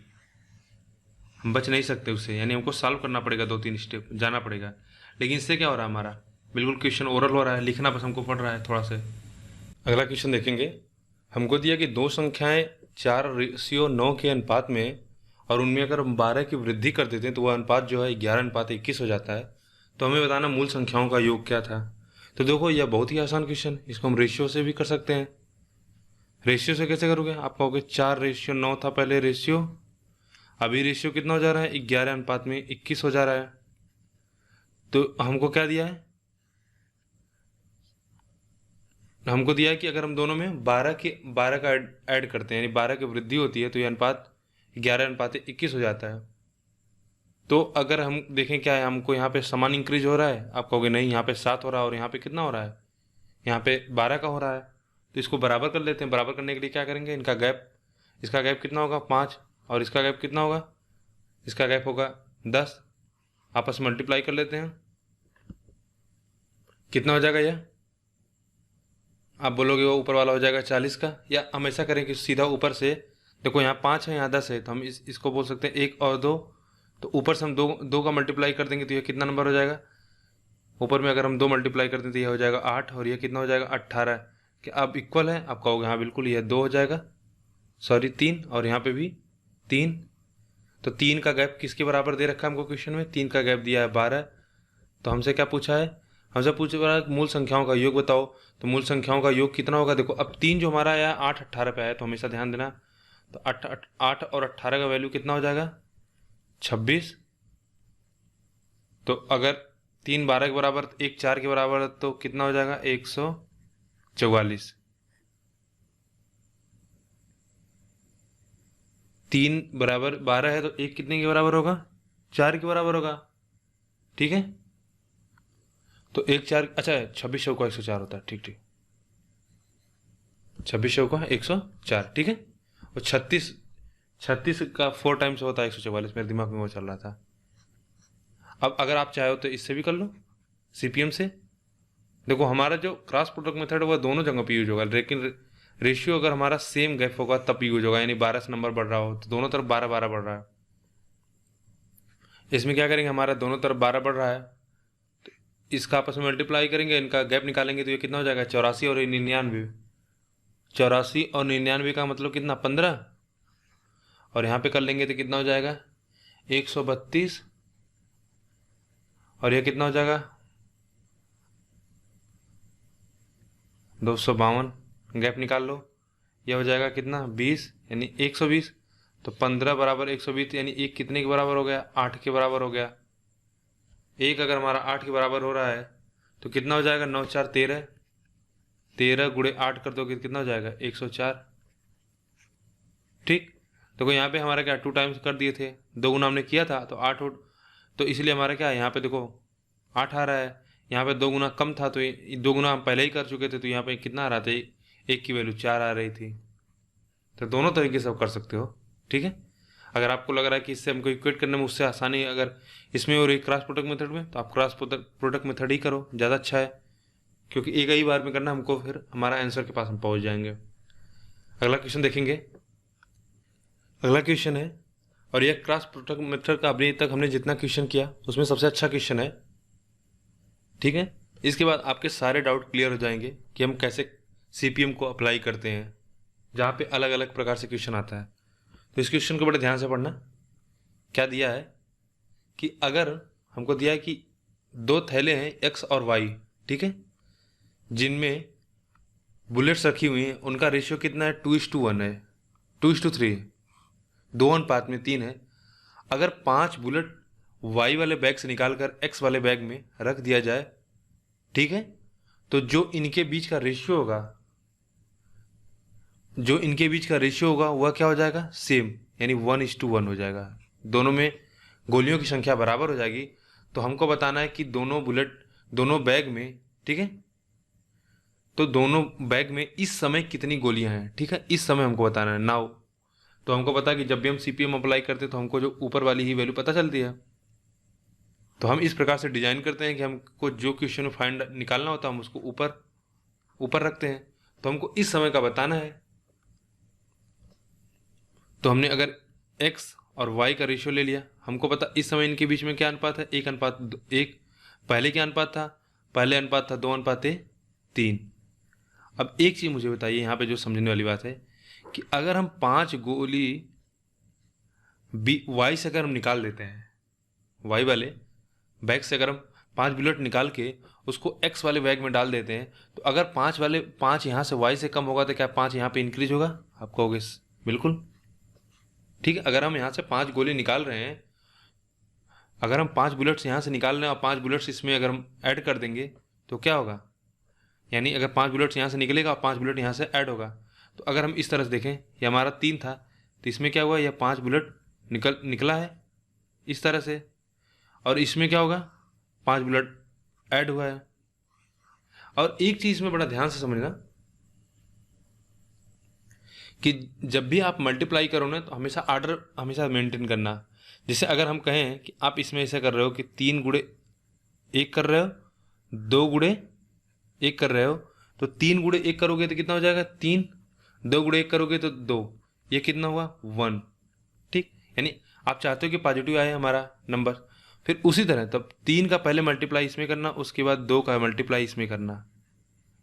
हम बच नहीं सकते उससे, यानी हमको सॉल्व करना पड़ेगा, 2-3 स्टेप जाना पड़ेगा। लेकिन इससे क्या हो रहा है, हमारा बिल्कुल क्वेश्चन ओरल हो रहा है, लिखना बस हमको पड़ रहा है थोड़ा सा। अगला क्वेश्चन देखेंगे। हमको दिया कि दो संख्याएं 4:9 के अनुपात में, और उनमें अगर हम 12 की वृद्धि कर देते हैं तो वह अनुपात जो है 11:21 हो जाता है। तो हमें बताना मूल संख्याओं का योग क्या था। तो देखो यह बहुत ही आसान क्वेश्चन, इसको हम रेशियो से भी कर सकते हैं। रेशियो से कैसे करोगे, आप कहोगे 4:9 था पहले रेशियो, अभी रेशियो कितना हो जा रहा है, 11:21 हो जा रहा है। तो हमको क्या दिया है, हमको दिया है कि अगर हम दोनों में 12 का ऐड करते हैं, यानी 12 की वृद्धि होती है, तो यह अनुपात 11:21 हो जाता है। तो अगर हम देखें क्या है, हमको यहाँ पे समान इंक्रीज हो रहा है, आप कहोगे नहीं, यहाँ पे 7 हो रहा है, और यहाँ पे कितना हो रहा है, यहाँ पे 12 का हो रहा है। तो इसको बराबर कर लेते हैं। बराबर करने के लिए क्या करेंगे, इनका गैप, इसका गैप कितना होगा, 5, और इसका गैप कितना होगा, इसका गैप होगा 10। आपस में मल्टीप्लाई कर लेते हैं, कितना हो जाएगा यह, आप बोलोगे वो ऊपर वाला हो जाएगा 40 का। या हम ऐसा करें कि सीधा ऊपर से, देखो यहाँ 5 है, यहाँ 10 है, तो हम इसको बोल सकते हैं 1 और 2। तो ऊपर से हम दो का मल्टीप्लाई कर देंगे तो यह कितना नंबर हो जाएगा, ऊपर में अगर हम 2 मल्टीप्लाई कर दें तो यह हो जाएगा 8, और यह कितना हो जाएगा 18। क्या अब इक्वल है, आप कहोगे हाँ बिल्कुल, यह 2 हो जाएगा, सॉरी 3, और यहाँ पे भी 3। तो 3 का गैप किसके बराबर दे रखा है हमको क्वेश्चन में, 3 का गैप दिया है 12। तो हमसे क्या पूछा है, हमसे पूछ रहा है मूल संख्याओं का योग बताओ। तो मूल संख्याओं का योग कितना होगा, देखो अब 3 जो हमारा आया 8 18 पे आया, तो हमेशा ध्यान देना। तो 8 और 18 का वैल्यू कितना हो जाएगा, 26। तो अगर 3 12 के बराबर, 1 4 के बराबर, तो कितना हो जाएगा, 144। 3 बराबर 12 है, तो 1 कितने के बराबर होगा, 4 के बराबर होगा, ठीक है। तो 1 4, अच्छा 26 का 104 होता है, ठीक ठीक, 26 का 104, ठीक है। और 36 का 4 टाइम्स होता है 144, मेरे दिमाग में वो चल रहा था। अब अगर आप चाहो तो इससे भी कर लो, सीपीएम से। देखो हमारा जो क्रॉस प्रोडक्ट मेथड है वह दोनों जगह पे यूज होगा, लेकिन रेशियो अगर हमारा सेम गैप होगा तब यूज होगा, यानी 12 से नंबर बढ़ रहा हो तो दोनों तरफ 12 12 बढ़ रहा है। इसमें क्या करेंगे, हमारा दोनों तरफ 12 बढ़ रहा है, तो इसका आपस में मल्टीप्लाई करेंगे, इनका गैप निकालेंगे, तो ये कितना हो जाएगा, 84 और 99। 84 और 99 का मतलब कितना, 15। और यहाँ पे कर लेंगे तो कितना हो जाएगा, 132, और यह कितना हो जाएगा, 252। गैप निकाल लो, यह हो जाएगा कितना, 20, यानी 120। तो 15 बराबर 120, यानी 1 कितने के बराबर हो गया, 8 के बराबर हो गया। 1 अगर हमारा 8 के बराबर हो रहा है तो कितना हो जाएगा, 9 4 13। 13 गुणे 8 कर दोगे तो कितना हो जाएगा 104। ठीक, देखो यहाँ पे हमारा क्या 2 टाइम्स कर दिए थे, 2 गुना हमने किया था तो 8 तो इसलिए हमारा क्या है यहाँ पे देखो 8 आ रहा है। यहाँ पे 2 गुना कम था तो 2 गुना हम पहले ही कर चुके थे तो यहाँ पे कितना आ रहा था, एक की वैल्यू 4 आ रही थी। तो दोनों तरीके से आप कर सकते हो। ठीक है, अगर आपको लग रहा है कि इससे हमको इक्वेट करने में उससे आसानी अगर इसमें और एक क्रॉस प्रोडक्ट मेथड में, तो आप क्रॉस प्रोडक्ट मेथड ही करो, ज़्यादा अच्छा है, क्योंकि एक ही बार में करना हमको, फिर हमारा आंसर के पास हम पहुँच जाएंगे। अगला क्वेश्चन देखेंगे। अगला क्वेश्चन है, और यह क्रॉस प्रोडक्ट मेथड का अभी तक हमने जितना क्वेश्चन किया उसमें सबसे अच्छा क्वेश्चन है। ठीक है, इसके बाद आपके सारे डाउट क्लियर हो जाएंगे कि हम कैसे सीपीएम को अप्लाई करते हैं, जहाँ पे अलग अलग प्रकार से क्वेश्चन आता है। तो इस क्वेश्चन को बड़े ध्यान से पढ़ना। क्या दिया है कि अगर हमको दिया है कि 2 थैले हैं एक्स और वाई, ठीक है, जिनमें बुलेट्स रखी हुई हैं, उनका रेशियो कितना है 2:1 है, 2:3 है, 2 अनुपात में 3 है। अगर 5 बुलेट वाई वाले बैग से निकालकर एक्स वाले बैग में रख दिया जाए, ठीक है, तो जो इनके बीच का रेशियो होगा वह क्या हो जाएगा, सेम, यानी 1:1 हो जाएगा। दोनों में गोलियों की संख्या बराबर हो जाएगी। तो हमको बताना है कि दोनों बैग में, ठीक है, तो दोनों बैग में इस समय कितनी गोलियां हैं। ठीक है, इस समय हमको बताना है नाउ। तो हमको पता है कि जब भी हम सीपीएम अप्लाई करते हैं तो हमको जो ऊपर वाली ही वैल्यू पता चलती है। तो हम इस प्रकार से डिजाइन करते हैं कि हमको जो क्वेश्चन फाइंड निकालना होता है हम उसको ऊपर रखते हैं। तो हमको इस समय का बताना है। तो हमने अगर x और y का रेशियो ले लिया, हमको पता इस समय इनके बीच में क्या अनुपात है, 1:1। पहले क्या अनुपात था, पहले अनुपात था 2:3। अब एक चीज मुझे बताइए यहाँ पे जो समझने वाली बात है कि अगर हम 5 गोली y से अगर हम निकाल देते हैं, y वाले बैग से अगर हम 5 बुलेट निकाल के उसको x वाले बैग में डाल देते हैं, तो अगर 5 यहाँ से y से कम होगा तो क्या 5 यहाँ पे इंक्रीज होगा, आप कहोगे बिल्कुल। ठीक है, अगर हम यहाँ से 5 गोली निकाल रहे हैं, अगर हम 5 बुलेट्स यहाँ से निकाल रहे हैं और 5 बुलेट्स इसमें अगर हम ऐड कर देंगे तो क्या होगा, यानी अगर 5 बुलेट्स यहाँ से निकलेगा और 5 बुलेट यहाँ से ऐड होगा। तो अगर हम इस तरह से देखें, ये हमारा 3 था तो इसमें क्या हुआ, यह 5 बुलेट निकला है इस तरह से, और इसमें क्या होगा 5 बुलेट ऐड हुआ है। और एक चीज़ में बड़ा ध्यान से समझना कि जब भी आप मल्टीप्लाई करो ना तो हमेशा ऑर्डर हमेशा मेंटेन करना। जैसे अगर हम कहें कि आप इसमें ऐसा कर रहे हो कि 3 गुणे 1 कर रहे हो, 2 गुणे 1 कर रहे हो, तो 3 गुणे 1 करोगे तो कितना हो जाएगा 3, 2 गुणे 1 करोगे तो 2, ये कितना हुआ 1। ठीक, यानी आप चाहते हो कि पॉजिटिव आए हमारा नंबर, फिर उसी तरह तब 3 का पहले मल्टीप्लाई इसमें करना, उसके बाद 2 का मल्टीप्लाई इसमें करना,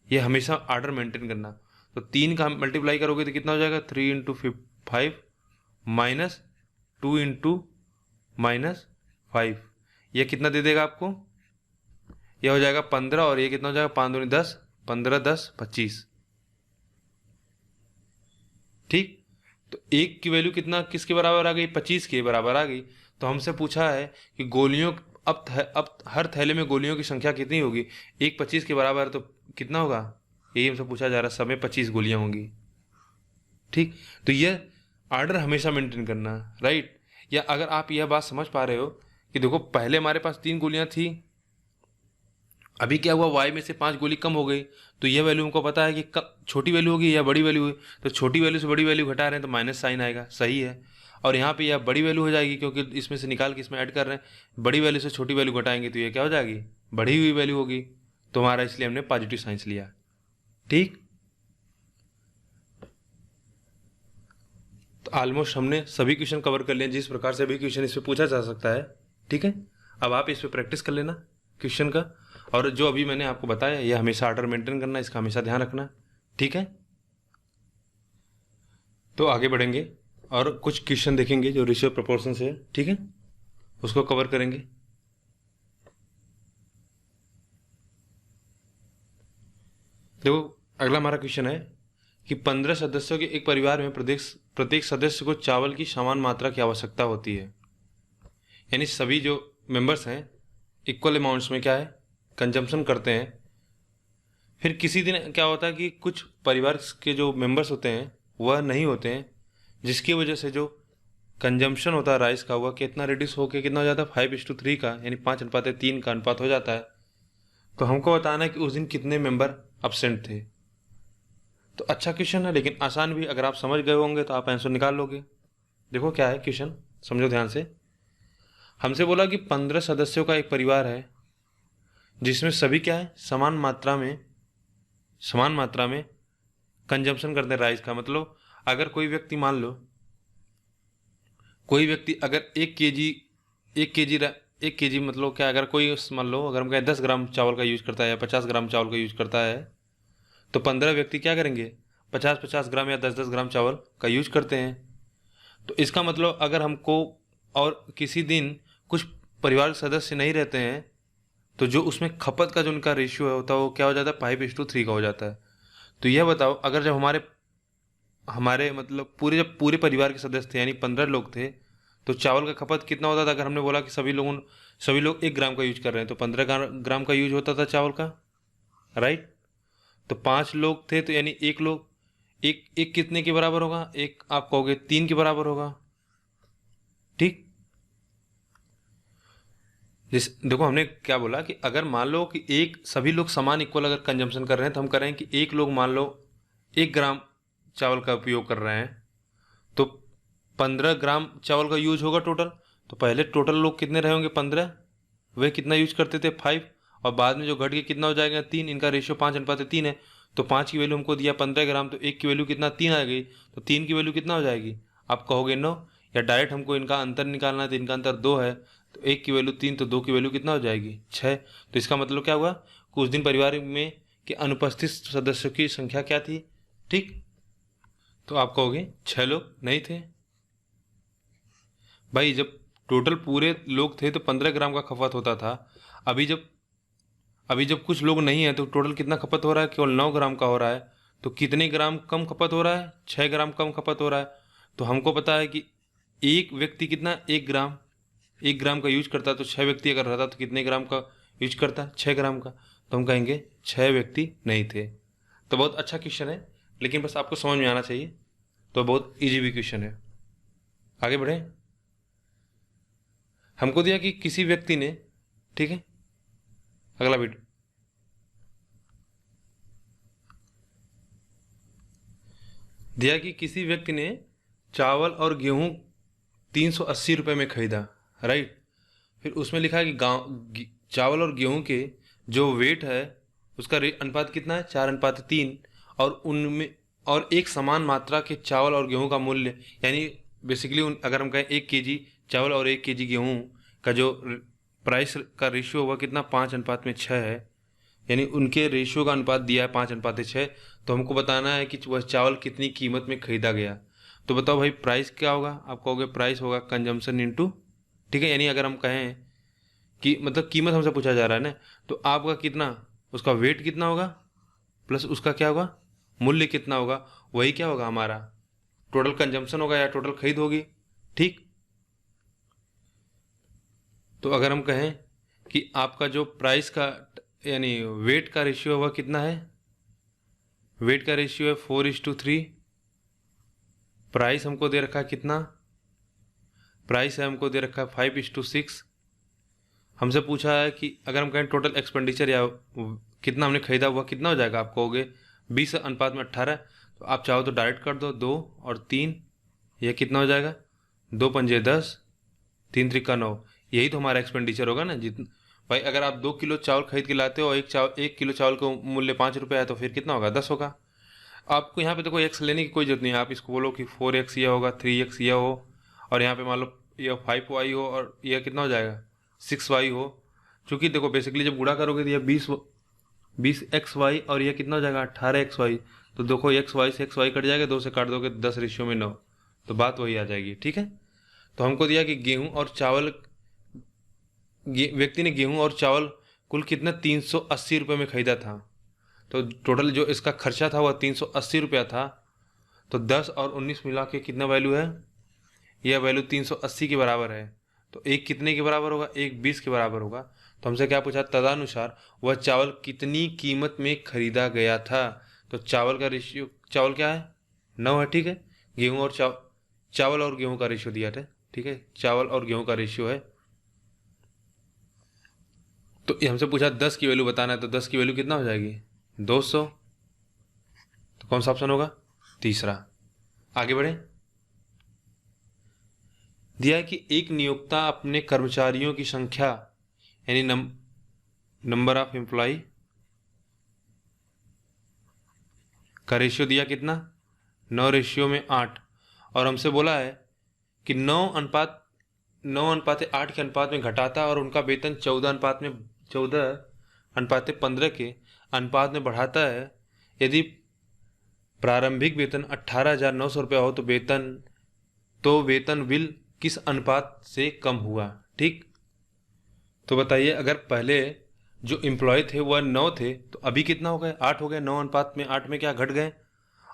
ये हमेशा ऑर्डर मेंटेन करना। तो 3 का मल्टीप्लाई करोगे तो कितना हो जाएगा 3 × 5 माइनस 2 × -5, ये कितना दे देगा आपको, यह हो जाएगा 15, और ये कितना हो जाएगा 5 दूनी 10, 15 10 25। ठीक, तो 1 की वैल्यू कितना किसके बराबर आ गई, 25 के बराबर आ गई। तो हमसे पूछा है कि गोलियों अब हर थैले में गोलियों की संख्या कितनी होगी, 1 25 के बराबर है तो कितना होगा, यही हमसे पूछा जा रहा है, सब में 25 गोलियां होंगी। ठीक, तो यह ऑर्डर हमेशा मेंटेन करना, राइट। या अगर आप यह बात समझ पा रहे हो कि देखो पहले हमारे पास 3 गोलियां थी, अभी क्या हुआ y में से 5 गोली कम हो गई, तो यह वैल्यू हमको पता है कि छोटी वैल्यू होगी या बड़ी वैल्यू हुई, तो छोटी वैल्यू से बड़ी वैल्यू घटा रहे हैं तो माइनस साइन आएगा, सही है। और यहाँ पे यह बड़ी वैल्यू हो जाएगी क्योंकि इसमें से निकाल के इसमें ऐड कर रहे हैं, बड़ी वैल्यू से छोटी वैल्यू घटाएंगे तो ये क्या हो जाएगी, बढ़ी हुई वैल्यू होगी। तो हमारा इसलिए हमने पॉजिटिव साइंस लिया। ठीक, तो ऑलमोस्ट हमने सभी क्वेश्चन कवर कर लिए जिस प्रकार से भी क्वेश्चन इस पे पूछा जा सकता है। ठीक है, अब आप इस पे प्रैक्टिस कर लेना क्वेश्चन का, और जो अभी मैंने आपको बताया यह हमेशा ऑर्डर मेंटेन करना, इसका हमेशा ध्यान रखना। ठीक है, तो आगे बढ़ेंगे और कुछ क्वेश्चन देखेंगे जो रेशियो प्रोपोर्शन से है, ठीक है, उसको कवर करेंगे। देखो अगला हमारा क्वेश्चन है कि 15 सदस्यों के एक परिवार में प्रत्येक सदस्य को चावल की समान मात्रा की आवश्यकता होती है, यानी सभी जो मेंबर्स हैं इक्वल अमाउंट्स में क्या है कंजम्पशन करते हैं। फिर किसी दिन क्या होता है कि कुछ परिवार के जो मेंबर्स होते हैं वह नहीं होते हैं, जिसकी वजह से जो कंजम्पशन होता है राइस का वह कितना रिड्यूस होकर कितना हो जाता है 5:3 का, यानी 5:3 का अनुपात हो जाता है। तो हमको बताना है कि उस दिन कितने मेंबर अब्सेंट थे। तो अच्छा क्वेश्चन है, लेकिन आसान भी। अगर आप समझ गए होंगे तो आप आंसर निकाल लोगे। देखो क्या है क्वेश्चन, समझो ध्यान से। हमसे बोला कि 15 सदस्यों का एक परिवार है जिसमें सभी क्या है, समान मात्रा में कंजम्पशन करते हैं राइस का। मतलब अगर कोई व्यक्ति मान लो, कोई व्यक्ति अगर 1 केजी मतलब क्या, अगर कोई मान लो अगर हम कहें 10 ग्राम चावल का यूज करता है या 50 ग्राम चावल का यूज करता है, तो 15 व्यक्ति क्या करेंगे, 50-50 ग्राम या 10-10 ग्राम चावल का यूज करते हैं। तो इसका मतलब अगर हमको और किसी दिन कुछ परिवार के सदस्य नहीं रहते हैं, तो जो उसमें खपत का जो उनका रेशियो होता है वो क्या हो जाता है, 5:3 का हो जाता है। तो यह बताओ, अगर जब हमारे हमारे मतलब जब पूरे परिवार के सदस्य थे यानी 15 लोग थे, तो चावल का खपत कितना होता था। अगर हमने बोला कि सभी लोग 1 ग्राम का यूज कर रहे हैं, तो 15 ग्राम का यूज होता था चावल का, राइट। तो 5 लोग थे, तो यानी एक एक कितने के बराबर होगा, एक आप कहोगे 3 के बराबर होगा, ठीक। जिस देखो हमने क्या बोला कि अगर मान लो कि सभी लोग समान इक्वल अगर कंजम्पशन कर रहे हैं, तो हम कर रहे हैं कि एक लोग मान लो 1 ग्राम चावल का उपयोग कर रहे हैं, तो 15 ग्राम चावल का यूज होगा टोटल। तो पहले टोटल लोग कितने रहे होंगे, 15, वे कितना यूज करते थे, 5, और बाद में जो घट के कितना हो जाएगा, 3। इनका रेशियो 5:3 है। तो 5 की वैल्यू हमको दिया 15 ग्राम, तो 1 की वैल्यू कितना, 3 आ गई। तो 3 की वैल्यू कितना हो जाएगी, आप कहोगे 9, या डायरेक्ट हमको इनका अंतर निकालना है, तो इनका अंतर 2 है, तो 1 की वैल्यू 3, तो 2 की वैल्यू कितना हो जाएगी, 6। तो इसका मतलब क्या हुआ, कुछ दिन परिवार में के अनुपस्थित सदस्यों की संख्या क्या थी, ठीक। तो आप कहोगे 6 लोग नहीं थे। भाई जब टोटल पूरे लोग थे तो 15 ग्राम का खपत होता था। अभी जब अभी जब कुछ लोग नहीं है तो टोटल कितना खपत हो रहा है, केवल 9 ग्राम का हो रहा है। तो कितने ग्राम कम खपत हो रहा है, 6 ग्राम कम खपत हो रहा है। तो हमको पता है कि एक व्यक्ति कितना, 1 ग्राम का यूज करता है, तो 6 व्यक्ति अगर रहता तो कितने ग्राम का यूज करता, 6 ग्राम का। तो हम कहेंगे 6 व्यक्ति नहीं थे। तो बहुत अच्छा क्वेश्चन है, लेकिन बस आपको समझ में आना चाहिए। तो बहुत इजी भी क्वेश्चन है। आगे बढ़े। हमको दिया कि किसी व्यक्ति ने, ठीक है, अगला वीडियो, दिया कि किसी व्यक्ति ने चावल और गेहूं 380 रुपये में खरीदा, राइट। फिर उसमें लिखा है कि चावल और गेहूं के जो वेट है उसका अनुपात कितना है, 4:3। और उनमें और एक समान मात्रा के चावल और गेहूं का मूल्य, यानी बेसिकली अगर हम कहें 1 केजी चावल और 1 केजी गेहूं का जो प्राइस का रेशियो हुआ कितना, 5:6 है। यानी उनके रेशियो का अनुपात दिया है 5:6। तो हमको बताना है कि वह चावल कितनी कीमत में खरीदा गया। तो बताओ भाई प्राइस क्या होगा, आप कहोगे प्राइस होगा कंजम्पशन इनटू, ठीक है। यानी अगर हम कहें कि मतलब कीमत हमसे पूछा जा रहा है ना, तो आपका कितना, उसका वेट कितना होगा प्लस उसका क्या होगा, मूल्य कितना होगा, वही क्या होगा हमारा टोटल कंजम्पशन होगा या टोटल खरीद होगी, ठीक। तो अगर हम कहें कि आपका जो प्राइस का यानी वेट का रेशियो होगा कितना है, वेट का रेशियो है 4:3। प्राइस हमको दे रखा है कितना, प्राइस है हमको दे रखा है 5:6। हमसे पूछा है कि अगर हम कहें टोटल एक्सपेंडिचर या कितना हमने खरीदा हुआ कितना हो जाएगा, आप कहोगे 20:18। तो आप चाहो तो डायरेक्ट कर दो, 2 और 3, यह कितना हो जाएगा, 2 पंजे 10, 3 त्रिका 9। यही तो हमारा एक्सपेंडिचर होगा ना। जितना भाई अगर आप 2 किलो चावल खरीद के लाते हो, 1 किलो चावल का मूल्य 5 रुपये है, तो फिर कितना होगा, 10 होगा। आपको यहाँ पे तो कोई एक्स लेने की कोई जरूरत नहीं है। आप इसको बोलो कि 4x यह होगा, 3x यह हो, और यहाँ पे मान लो यह 5y हो, और यह कितना हो जाएगा, 6y हो। क्योंकि देखो बेसिकली जब गुणा करोगे तो यह 20xy और यह कितना हो जाएगा, 18xy। तो देखो xy से xy कट जाएगा, 2 से काट दोगे 10:9, तो बात वही आ जाएगी, ठीक है। तो हमको दिया कि व्यक्ति ने गेहूं और चावल कुल कितना 380 रुपये में खरीदा था। तो टोटल जो इसका खर्चा था वह 380 रुपया था। तो 10 और 19 मिला के कितना वैल्यू है, यह वैल्यू 380 के बराबर है। तो एक कितने के बराबर होगा, एक 20 के बराबर होगा। तो हमसे क्या पूछा, तदनुसार वह चावल कितनी कीमत में खरीदा गया था। तो चावल का रेशियो, चावल क्या है 9 है, ठीक है। गेहूं और चावल और गेहूं का रेशियो दिया था, ठीक है, चावल और गेहूं का रेशियो है। तो ये हमसे पूछा 10 की वैल्यू बताना है, तो 10 की वैल्यू कितना हो जाएगी 200। तो कौन सा ऑप्शन होगा, तीसरा। आगे बढ़े। दिया है कि एक नियोक्ता अपने कर्मचारियों की संख्या यानी नंबर ऑफ एम्प्लॉय का रेशियो दिया कितना 9:8, और हमसे बोला है कि 9:8 के अनुपात में घटाता और उनका वेतन 14:15 के अनुपात में बढ़ाता है। यदि प्रारंभिक वेतन 18,900 रुपया हो तो वेतन बिल किस अनुपात से कम हुआ, ठीक। तो बताइए, अगर पहले जो एम्प्लॉय थे वह 9 थे, तो अभी कितना हो गए 8 हो गए। 9:8 में क्या घट गए,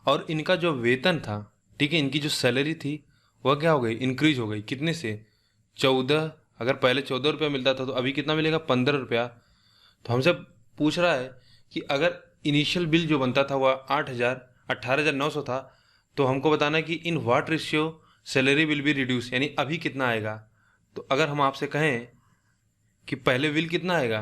और इनका जो वेतन था, ठीक है, इनकी जो सैलरी थी वह क्या हो गई, इंक्रीज हो गई। कितने से 14, अगर पहले 14 रुपया मिलता था तो अभी कितना मिलेगा 15 रुपया। तो हमसे पूछ रहा है कि अगर इनिशियल बिल जो बनता था वह 18,900 था, तो हमको बताना है कि in what ratio salary will be reduce, यानी अभी कितना आएगा। तो अगर हम आपसे कहें कि पहले बिल कितना आएगा,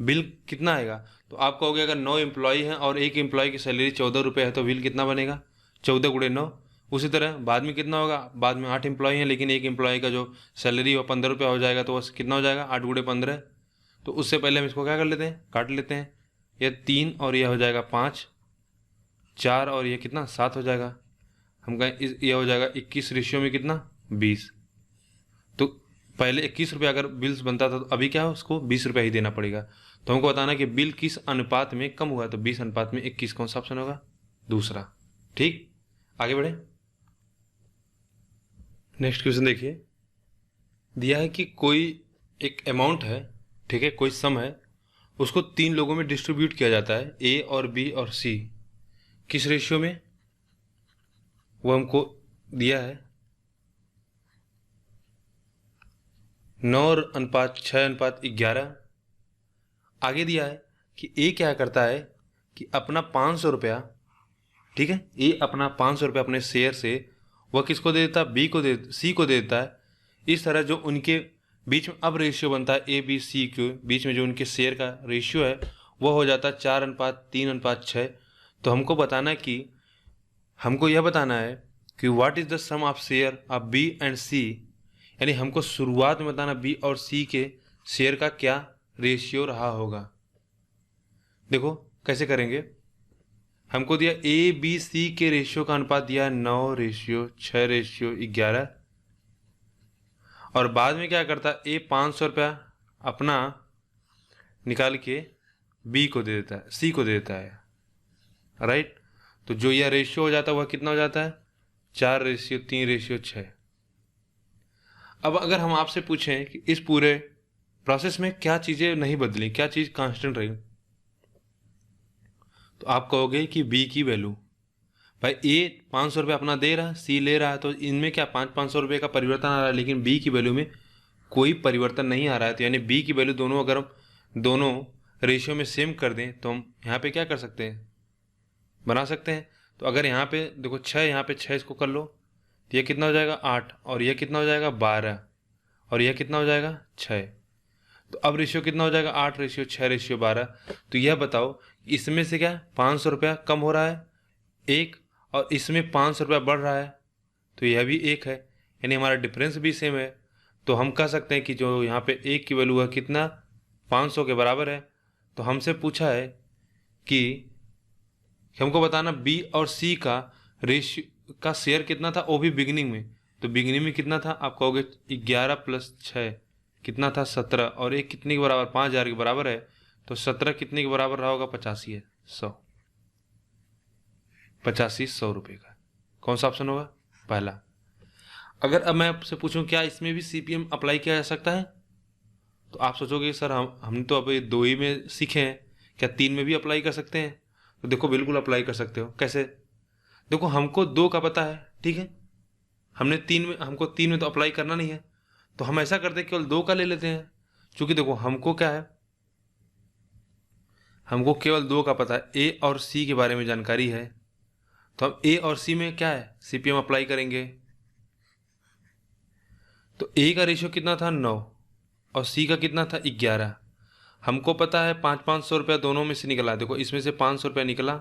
बिल कितना आएगा, तो आप कहोगे अगर 9 एम्प्लॉय हैं और एक एम्प्लॉय की सैलरी 14 रुपये है तो बिल कितना बनेगा 14 × 9। उसी तरह बाद में कितना होगा, बाद में 8 एम्प्लॉय हैं लेकिन एक एम्प्लॉय का जो सैलरी वो 15 रुपया हो जाएगा, तो वो कितना हो जाएगा 8 × 15। तो उससे पहले हम इसको क्या कर लेते हैं, काट लेते हैं। यह 3 और यह हो जाएगा 5, 4 और ये कितना 7 हो जाएगा। हम कहें यह हो जाएगा 21 रेशियो में कितना 20। तो पहले 21 रुपया अगर बिल्स बनता था तो अभी क्या है, उसको 20 रुपया ही देना पड़ेगा। तो हमको बताना कि बिल किस अनुपात में कम हुआ, तो 20:21 कौन सा ऑप्शन होगा, दूसरा, ठीक। आगे बढ़े। नेक्स्ट क्वेश्चन देखिए। दिया है कि कोई एक अमाउंट है, ठीक है, कोई सम है, उसको 3 लोगों में डिस्ट्रीब्यूट किया जाता है, ए और बी और सी। किस रेशियो में, वो हमको दिया है 9:6:11। आगे दिया है कि ए क्या करता है कि अपना 500 रुपया, ठीक है, ए अपना 500 रुपया अपने शेयर से वह किसको दे देता है, सी को दे देता है। इस तरह जो उनके बीच में अब रेशियो बनता है, ए बी सी के बीच में जो उनके शेयर का रेशियो है वह हो जाता है 4:3:6। तो हमको यह बताना है कि what is the sum of share of B and C, यानी हमको शुरुआत में बताना बी और सी के शेयर का क्या रेशियो रहा होगा। देखो कैसे करेंगे, हमको दिया ए बी सी के रेशियो का अनुपात दिया 9:6:11, और बाद में क्या करता है, ए 500 रुपया अपना निकाल के बी को दे देता है, सी को दे देता है, राइट। तो जो यह रेशियो हो जाता है वह कितना हो जाता है 4:3:6। अब अगर हम आपसे पूछें कि इस पूरे प्रोसेस में क्या चीज़ें नहीं बदली, क्या चीज़ कांस्टेंट रही, तो आप कहोगे कि बी की वैल्यू, भाई ए 500 रुपये अपना दे रहा है, सी ले रहा है, तो इनमें क्या 500 रुपये का परिवर्तन आ रहा है, लेकिन बी की वैल्यू में कोई परिवर्तन नहीं आ रहा है। तो यानी बी की वैल्यू दोनों अगर हम दोनों रेशियो में सेम कर दें तो हम यहाँ पे क्या कर सकते हैं, बना सकते हैं। तो अगर यहाँ पे देखो 6, यहाँ पे 6 इसको कर लो, तो यह कितना हो जाएगा 8, और यह कितना हो जाएगा 12, और यह कितना हो जाएगा 6। तो अब रेशियो कितना हो जाएगा 8:6:12। तो यह बताओ इसमें से क्या 500 रुपया कम हो रहा है एक, और इसमें 500 रुपया बढ़ रहा है, तो यह भी एक है, यानी हमारा डिफरेंस भी सेम है। तो हम कह सकते हैं कि जो यहाँ पे एक की वैल्यू है कितना 500 के बराबर है। तो हमसे पूछा है कि हमको बताना बी और सी का रेशियो का शेयर कितना था, वो भी बिगिनिंग में। तो बिगिनिंग में कितना था, आप कहोगे 11 + 6 कितना था 17, और एक कितने के बराबर 5,000 के बराबर है, तो 17 कितने के बराबर रहा होगा 85 है 100, 85 रुपये का। कौन सा ऑप्शन होगा, पहला। अगर अब मैं आपसे पूछूं क्या इसमें भी सीपीएम अप्लाई किया जा सकता है, तो आप सोचोगे सर हमने तो अब 2 ही में सीखे हैं, क्या 3 में भी अप्लाई कर सकते हैं। तो देखो बिल्कुल अप्लाई कर सकते हो। कैसे, देखो हमको 2 का पता है, ठीक है, हमको 3 में तो अप्लाई करना नहीं है, तो हम ऐसा करते हैं केवल 2 का ले लेते हैं। क्योंकि देखो हमको क्या है, हमको केवल दो का पता है, ए और सी के बारे में जानकारी है, तो हम ए और सी में क्या है सीपीएम अप्लाई करेंगे। तो ए का रेशियो कितना था 9 और सी का कितना था 11। हमको पता है 500 रुपया दोनों में से निकला। देखो इसमें से 500 रुपया निकला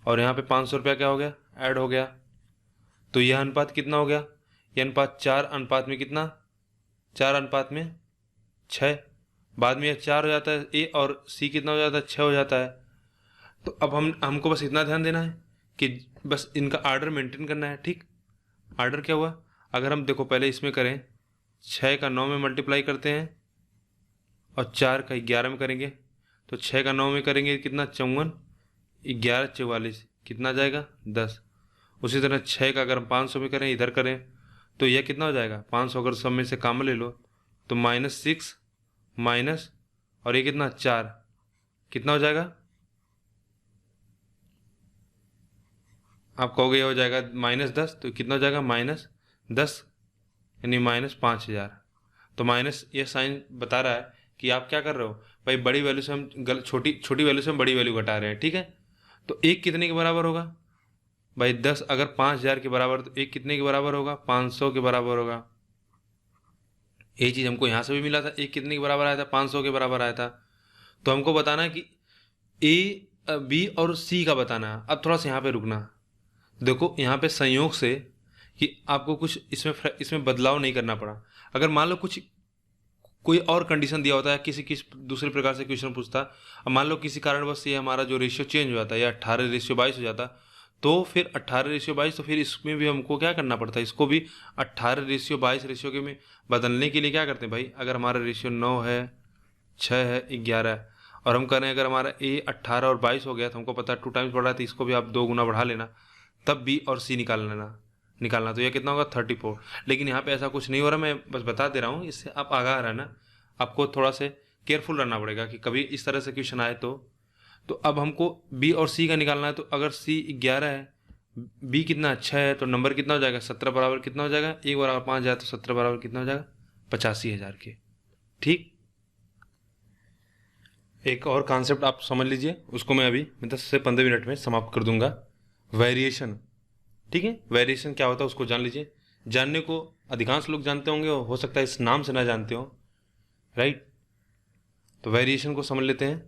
और यहाँ पे 500 रुपया क्या हो गया, ऐड हो गया। तो यह अनुपात कितना हो गया, यह अनुपात 4 अनुपात में कितना, 4 अनुपात में 6। बाद में यह 4 हो जाता है, ए और सी कितना हो जाता है, 6 हो जाता है। तो अब हमको बस इतना ध्यान देना है कि बस इनका आर्डर मेंटेन करना है। ठीक, आर्डर क्या हुआ, अगर हम देखो पहले इसमें करें, 6 का 9 में मल्टीप्लाई करते हैं और 4 का 11 में करेंगे, तो 6 का 9 में करेंगे कितना 54, 11 44 कितना जाएगा 10। उसी तरह 6 का अगर हम 500 में करें, इधर करें, तो यह कितना हो जाएगा 500, अगर सब में से काम ले लो तो -6 माइनस और ये कितना 4, कितना हो जाएगा, आप कहोगे हो जाएगा -10, तो कितना हो जाएगा -10 यानी -5000। तो माइनस ये साइन बता रहा है कि आप क्या कर रहे हो भाई, बड़ी वैल्यू से हम छोटी वैल्यू से हम बड़ी वैल्यू घटा रहे हैं। ठीक है, तो एक कितने के बराबर होगा भाई 10, अगर 5000 के बराबर, तो एक कितने के बराबर होगा 500 के बराबर होगा। ये चीज़ हमको यहाँ से भी मिला था, एक कितने के बराबर आया था 500 के बराबर आया था। तो हमको बताना है कि ए बी और सी का बताना है। अब थोड़ा सा यहाँ पे रुकना, देखो यहाँ पे संयोग से कि आपको कुछ इसमें बदलाव नहीं करना पड़ा। अगर मान लो कोई और कंडीशन दिया होता है, किसी दूसरे प्रकार से क्वेश्चन पूछता, अब मान लो किसी कारणवश ये हमारा जो रेशियो चेंज हो जाता है या 18:22 हो जाता, तो फिर 18:22, तो फिर इसमें भी हमको क्या करना पड़ता है, इसको भी 18:22 रेशियो के में बदलने के लिए क्या करते हैं भाई, अगर हमारा रेशियो 9 है, 6 है, 11 है और हम करें अगर हमारा ए 18 और 22 हो गया, तो हमको पता है 2 टाइम्स बढ़ रहा है, तो इसको भी आप 2 गुना बढ़ा लेना, तब बी और सी निकालना। तो यह कितना होगा 34। लेकिन यहाँ पे ऐसा कुछ नहीं हो रहा, मैं बस बता दे रहा हूँ, इससे आप आगाह रहना। आपको थोड़ा से केयरफुल रहना पड़ेगा कि कभी इस तरह से क्वेश्चन आए तो अब हमको बी और सी का निकालना है। तो अगर सी 11 है, बी कितना 6 है, तो नंबर कितना हो जाएगा 17 बराबर कितना हो जाएगा, 1 बराबर 5 जाए तो 17 बराबर कितना हो जाएगा 85,000 के। ठीक, एक और कॉन्सेप्ट आप समझ लीजिए, उसको मैं अभी 10 से 15 मिनट में समाप्त कर दूंगा। वेरिएशन, ठीक है, वेरिएशन क्या होता है उसको जान लीजिए। जानने को अधिकांश लोग जानते होंगे, हो सकता है इस नाम से ना जानते हो, राइट। तो वेरिएशन को समझ लेते हैं।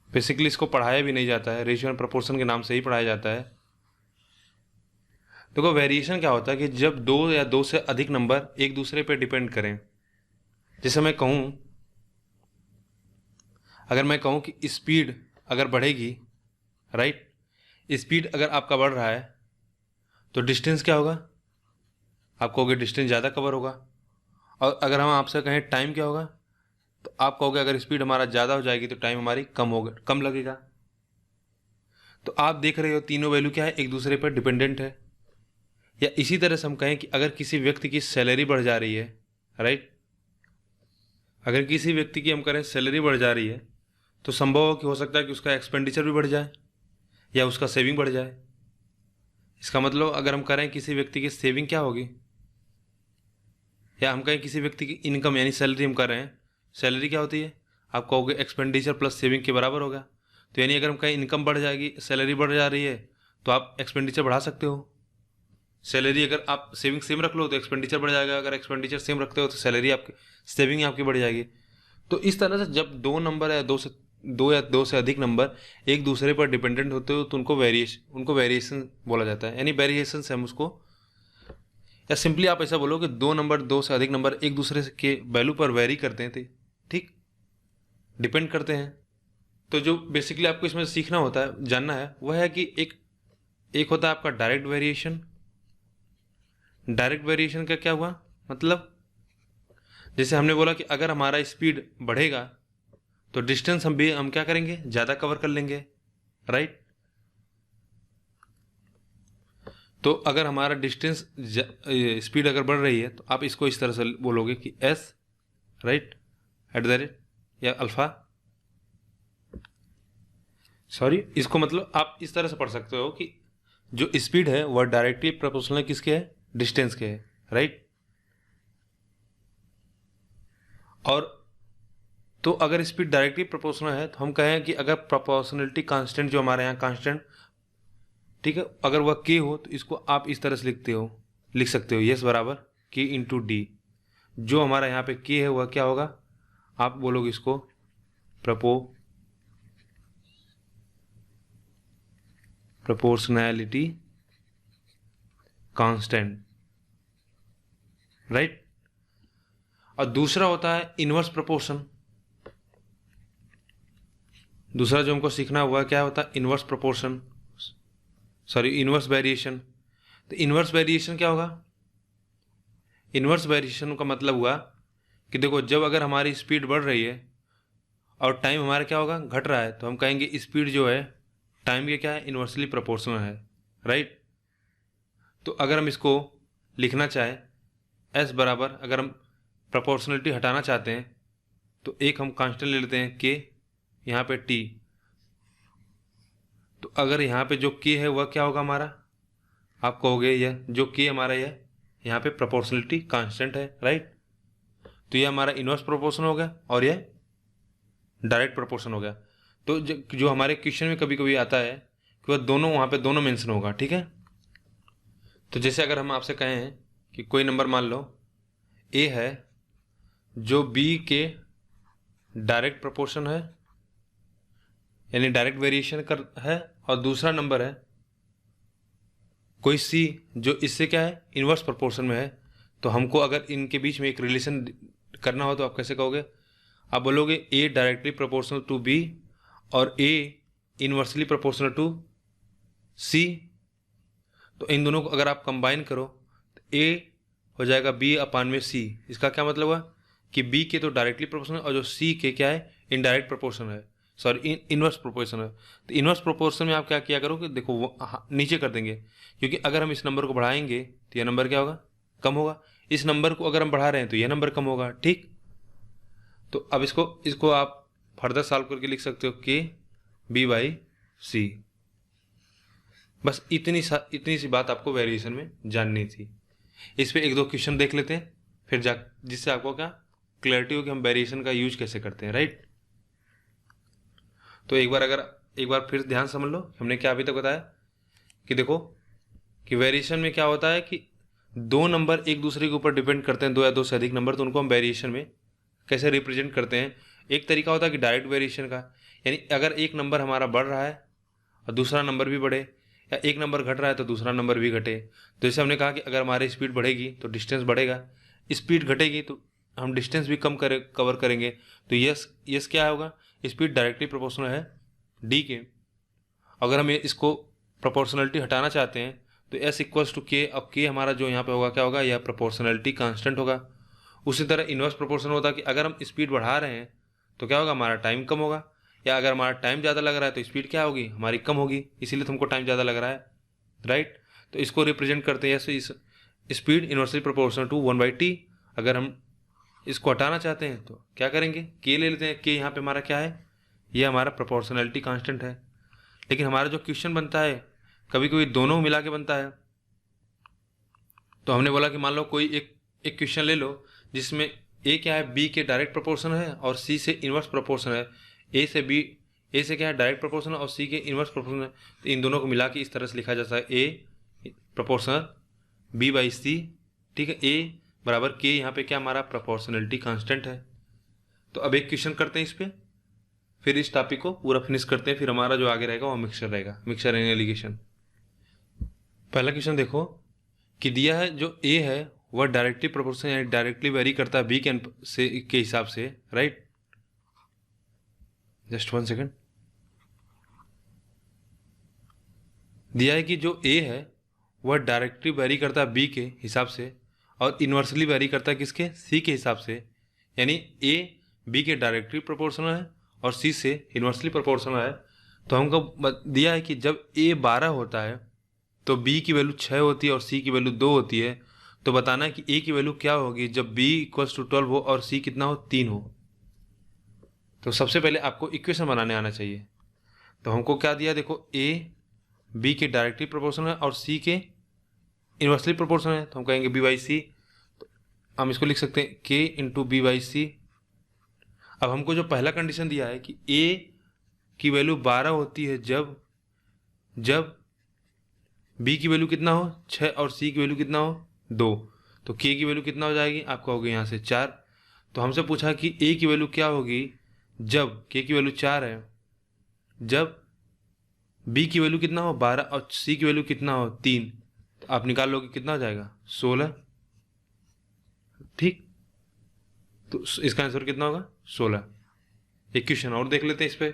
बेसिकली इसको पढ़ाया भी नहीं जाता है, रेशियो एंड प्रोपोर्शन के नाम से ही पढ़ाया जाता है। देखो वेरिएशन क्या होता है कि जब 2 या 2 से अधिक नंबर एक दूसरे पे डिपेंड करें। जैसे मैं कहूँ, अगर मैं कहूँ कि स्पीड अगर बढ़ेगी, राइट, स्पीड अगर आपका बढ़ रहा है तो डिस्टेंस क्या होगा, आप कहोगे डिस्टेंस ज़्यादा कवर होगा। और अगर हम आपसे कहें टाइम क्या होगा, तो आप कहोगे अगर स्पीड हमारा ज़्यादा हो जाएगी तो टाइम हमारी कम लगेगा। तो आप देख रहे हो तीनों वैल्यू क्या है, एक दूसरे पर डिपेंडेंट है। या इसी तरह से हम कहें कि अगर किसी व्यक्ति की सैलरी बढ़ जा रही है, राइट, अगर किसी व्यक्ति की हम करें सैलरी बढ़ जा रही है, तो संभव हो कि हो सकता है कि उसका एक्सपेंडिचर भी बढ़ जाए या उसका सेविंग बढ़ जाए। इसका मतलब अगर हम करें किसी व्यक्ति की सेविंग क्या होगी, या हम कहें किसी व्यक्ति की इनकम यानी सैलरी हम कर रहे हैं, सैलरी क्या होती है, आप कहोगे एक्सपेंडिचर प्लस सेविंग के बराबर होगा। तो यानी अगर हम कहें इनकम बढ़ जाएगी, सैलरी बढ़ जा रही है, तो आप एक्सपेंडिचर बढ़ा सकते हो। सैलरी अगर आप सेविंग सेम रख लो तो एक्सपेंडिचर बढ़ जाएगा, अगर एक्सपेंडिचर सेम रखते हो तो सैलरी आपकी सेविंग आपकी बढ़ जाएगी। तो इस तरह से जब 2 नंबर या 2 से अधिक नंबर एक दूसरे पर डिपेंडेंट होते हो तो उनको वेरिएशन बोला जाता है, यानी वेरिएशन से हम उसको, या सिंपली आप ऐसा बोलो कि 2 से अधिक नंबर एक दूसरे के वैल्यू पर वेरी करते हैं, ठीक, डिपेंड करते हैं। तो जो बेसिकली आपको इसमें सीखना होता है, जानना है, वह है कि एक होता है आपका डायरेक्ट वेरिएशन। डायरेक्ट वेरिएशन का क्या हुआ मतलब, जैसे हमने बोला कि अगर हमारा स्पीड बढ़ेगा तो डिस्टेंस हम क्या करेंगे, ज़्यादा कवर कर लेंगे, राइट। तो अगर हमारा डिस्टेंस स्पीड अगर बढ़ रही है तो आप इसको इस तरह से बोलोगे कि एस, राइट, @ या अल्फ़ा, सॉरी, इसको मतलब आप इस तरह से पढ़ सकते हो कि जो स्पीड है वह डायरेक्टली प्रोपोर्शनल किसके है, डिस्टेंस के है, राइट। और तो अगर स्पीड डायरेक्टली प्रोपोर्शनल है तो हम कहें कि अगर प्रोपोर्शनलिटी कांस्टेंट जो हमारे यहाँ कांस्टेंट, ठीक है, अगर वह के हो तो इसको आप इस तरह से लिख सकते हो यस बराबर के इंटू डी। जो हमारा यहाँ पे के है वह क्या होगा, आप बोलोगे इसको प्रोपोर्शनैलिटी कांस्टेंट, राइट। और दूसरा होता है इनवर्स प्रोपोर्शन। दूसरा जो हमको सीखना हुआ क्या होता है, inverse proportion, sorry inverse variation. तो इनवर्स वेरिएशन क्या होगा, इनवर्स वेरिएशन का मतलब हुआ कि देखो जब अगर हमारी स्पीड बढ़ रही है और टाइम हमारा क्या होगा, घट रहा है, तो हम कहेंगे स्पीड जो है टाइम के क्या है, इनवर्सली प्रोपोर्शनल है, राइट। तो अगर हम इसको लिखना चाहें एस बराबर, अगर हम प्रोपोर्शनलिटी हटाना चाहते हैं तो एक हम कांस्टेंट ले लेते हैं के, यहाँ पे टी। तो अगर यहाँ पे जो के है वह क्या होगा हमारा, आप कहोगे यह जो के हमारा यह यहाँ पे प्रोपोर्शनलिटी कांस्टेंट है, राइट। तो यह हमारा इनवर्स प्रोपोर्शन हो गया और यह डायरेक्ट प्रोपोर्शन हो गया। तो जो हमारे क्वेश्चन में कभी कभी आता है कि वह दोनों वहाँ पे दोनों मेंशन होगा, ठीक है। तो जैसे अगर हम आपसे कहें कि कोई नंबर मान लो ए है जो बी के डायरेक्ट प्रोपोर्शन है, यानी डायरेक्ट वेरिएशन कर है, और दूसरा नंबर है कोई सी जो इससे क्या है, इनवर्स प्रोपोर्शन में है। तो हमको अगर इनके बीच में एक रिलेशन करना हो तो आप कैसे कहोगे, आप बोलोगे ए डायरेक्टली प्रोपोर्शनल टू बी और ए इनवर्सली प्रोपोर्शनल टू सी। तो इन दोनों को अगर आप कंबाइन करो तो ए हो जाएगा बी अपान में सी। इसका क्या मतलब हुआ कि बी के तो डायरेक्टली प्रोपोर्शनल और जो सी के क्या है, इनडायरेक्ट प्रोपोर्शन है, सॉरी इनवर्स प्रोपोर्शन है। तो इनवर्स प्रोपोर्शन में आप क्या किया करो कि देखो वो नीचे कर देंगे, क्योंकि अगर हम इस नंबर को बढ़ाएंगे तो यह नंबर क्या होगा, कम होगा। इस नंबर को अगर हम बढ़ा रहे हैं तो यह नंबर कम होगा, ठीक। तो अब इसको आप फर्दर सॉल्व करके लिख सकते हो के बी बाई सी। बस इतनी सी बात आपको वेरिएशन में जाननी थी। इस पे एक दो क्वेश्चन देख लेते हैं फिर जिससे आपको क्या क्लैरिटी हो कि हम वेरिएशन का यूज कैसे करते हैं, राइट। तो एक बार फिर ध्यान समझ लो हमने क्या अभी तक बताया कि देखो कि वेरिएशन में क्या होता है कि दो नंबर एक दूसरे के ऊपर डिपेंड करते हैं, दो या दो से अधिक नंबर, तो उनको हम वेरिएशन में कैसे रिप्रेजेंट करते हैं। एक तरीका होता है कि डायरेक्ट वेरिएशन का, यानी अगर एक नंबर हमारा बढ़ रहा है और दूसरा नंबर भी बढ़े, या एक नंबर घट रहा है तो दूसरा नंबर भी घटे। तो जैसे हमने कहा कि अगर हमारी स्पीड बढ़ेगी तो डिस्टेंस बढ़ेगा, स्पीड घटेगी तो हम डिस्टेंस भी कवर करेंगे। तो यस क्या होगा, स्पीड डायरेक्टली प्रोपोर्शनल है डी के। अगर हम इसको प्रोपोर्शनलिटी हटाना चाहते हैं तो एस इक्वल्स टू के। अब के हमारा जो यहाँ पे होगा क्या होगा, यह प्रोपोर्शनलिटी कांस्टेंट होगा। उसी तरह इनवर्स प्रोपोर्शन होता है कि अगर हम स्पीड बढ़ा रहे हैं तो क्या होगा, हमारा टाइम कम होगा, या अगर हमारा टाइम ज़्यादा लग रहा है तो स्पीड क्या होगी, हमारी कम होगी, इसीलिए तुमको टाइम ज़्यादा लग रहा है, राइट। तो इसको रिप्रेजेंट करते हैं इस speed inversely proportional to 1/t। अगर हम इसको हटाना चाहते हैं तो क्या करेंगे, के ले लेते हैं। के यहाँ पे हमारा क्या है, ये हमारा प्रोपोर्शनलिटी कांस्टेंट है। लेकिन हमारा जो क्वेश्चन बनता है कभी कभी दोनों मिला के बनता है। तो हमने बोला कि मान लो कोई एक क्वेश्चन ले लो जिसमें ए क्या है, बी के डायरेक्ट प्रोपोर्शन है और सी से इनवर्स प्रोपोर्शन है। ए से क्या है डायरेक्ट प्रोपोर्शन और सी के इनवर्स प्रोपोर्शन है। तो इन दोनों को मिला के इस तरह से लिखा जाता है ए प्रोपोर्शनल बी बाई सी, ठीक है। ए बराबर के, यहाँ पे क्या हमारा प्रोपोर्शनलिटी कांस्टेंट है। तो अब एक क्वेश्चन करते हैं इस पर, फिर इस टॉपिक को पूरा फिनिश करते हैं, फिर हमारा जो आगे रहेगा वो मिक्सचर रहेगा, मिक्सचर एंड एलिगेशन। पहला क्वेश्चन देखो कि दिया है जो ए है वह डायरेक्टली प्रोपोर्शनल यानी डायरेक्टली वेरी करता है बी के हिसाब से, राइट। Just 1 second. दिया है कि जो ए है वह डायरेक्टली वेरी करता है बी के हिसाब से और इन्वर्सली वेरी करता है किसके, सी के हिसाब से। यानी ए बी के डायरेक्टली प्रोपोर्शनल है और सी से इन्वर्सली प्रोपोर्शनल है। तो हमको दिया है कि जब ए 12 होता है तो बी की वैल्यू 6 होती है और सी की वैल्यू 2 होती है। तो बताना है कि ए की वैल्यू क्या होगी जब b इक्वल्स टू 12 हो और c कितना हो, 3 हो। तो सबसे पहले आपको इक्वेशन बनाने आना चाहिए। तो हमको क्या दिया, देखो a b के डायरेक्टली प्रोपोर्शनल है और c के इन्वर्सली प्रोपोर्शनल है, तो हम कहेंगे b बाई सी। तो हम इसको लिख सकते हैं k इंटू बी बाई सी अब हमको जो पहला कंडीशन दिया है कि ए की वैल्यू 12 होती है जब बी की वैल्यू कितना हो 6 और सी की वैल्यू कितना हो 2, तो के की वैल्यू कितना हो जाएगी आपका, होगी यहाँ से 4। तो हमसे पूछा कि ए की वैल्यू क्या होगी जब के की वैल्यू 4 है, जब बी की वैल्यू कितना हो 12 और सी की वैल्यू कितना हो 3, तो आप निकाल लोगे कितना हो जाएगा 16। ठीक, तो इसका आंसर कितना होगा 16। एक क्वेश्चन और देख लेते हैं इस पे।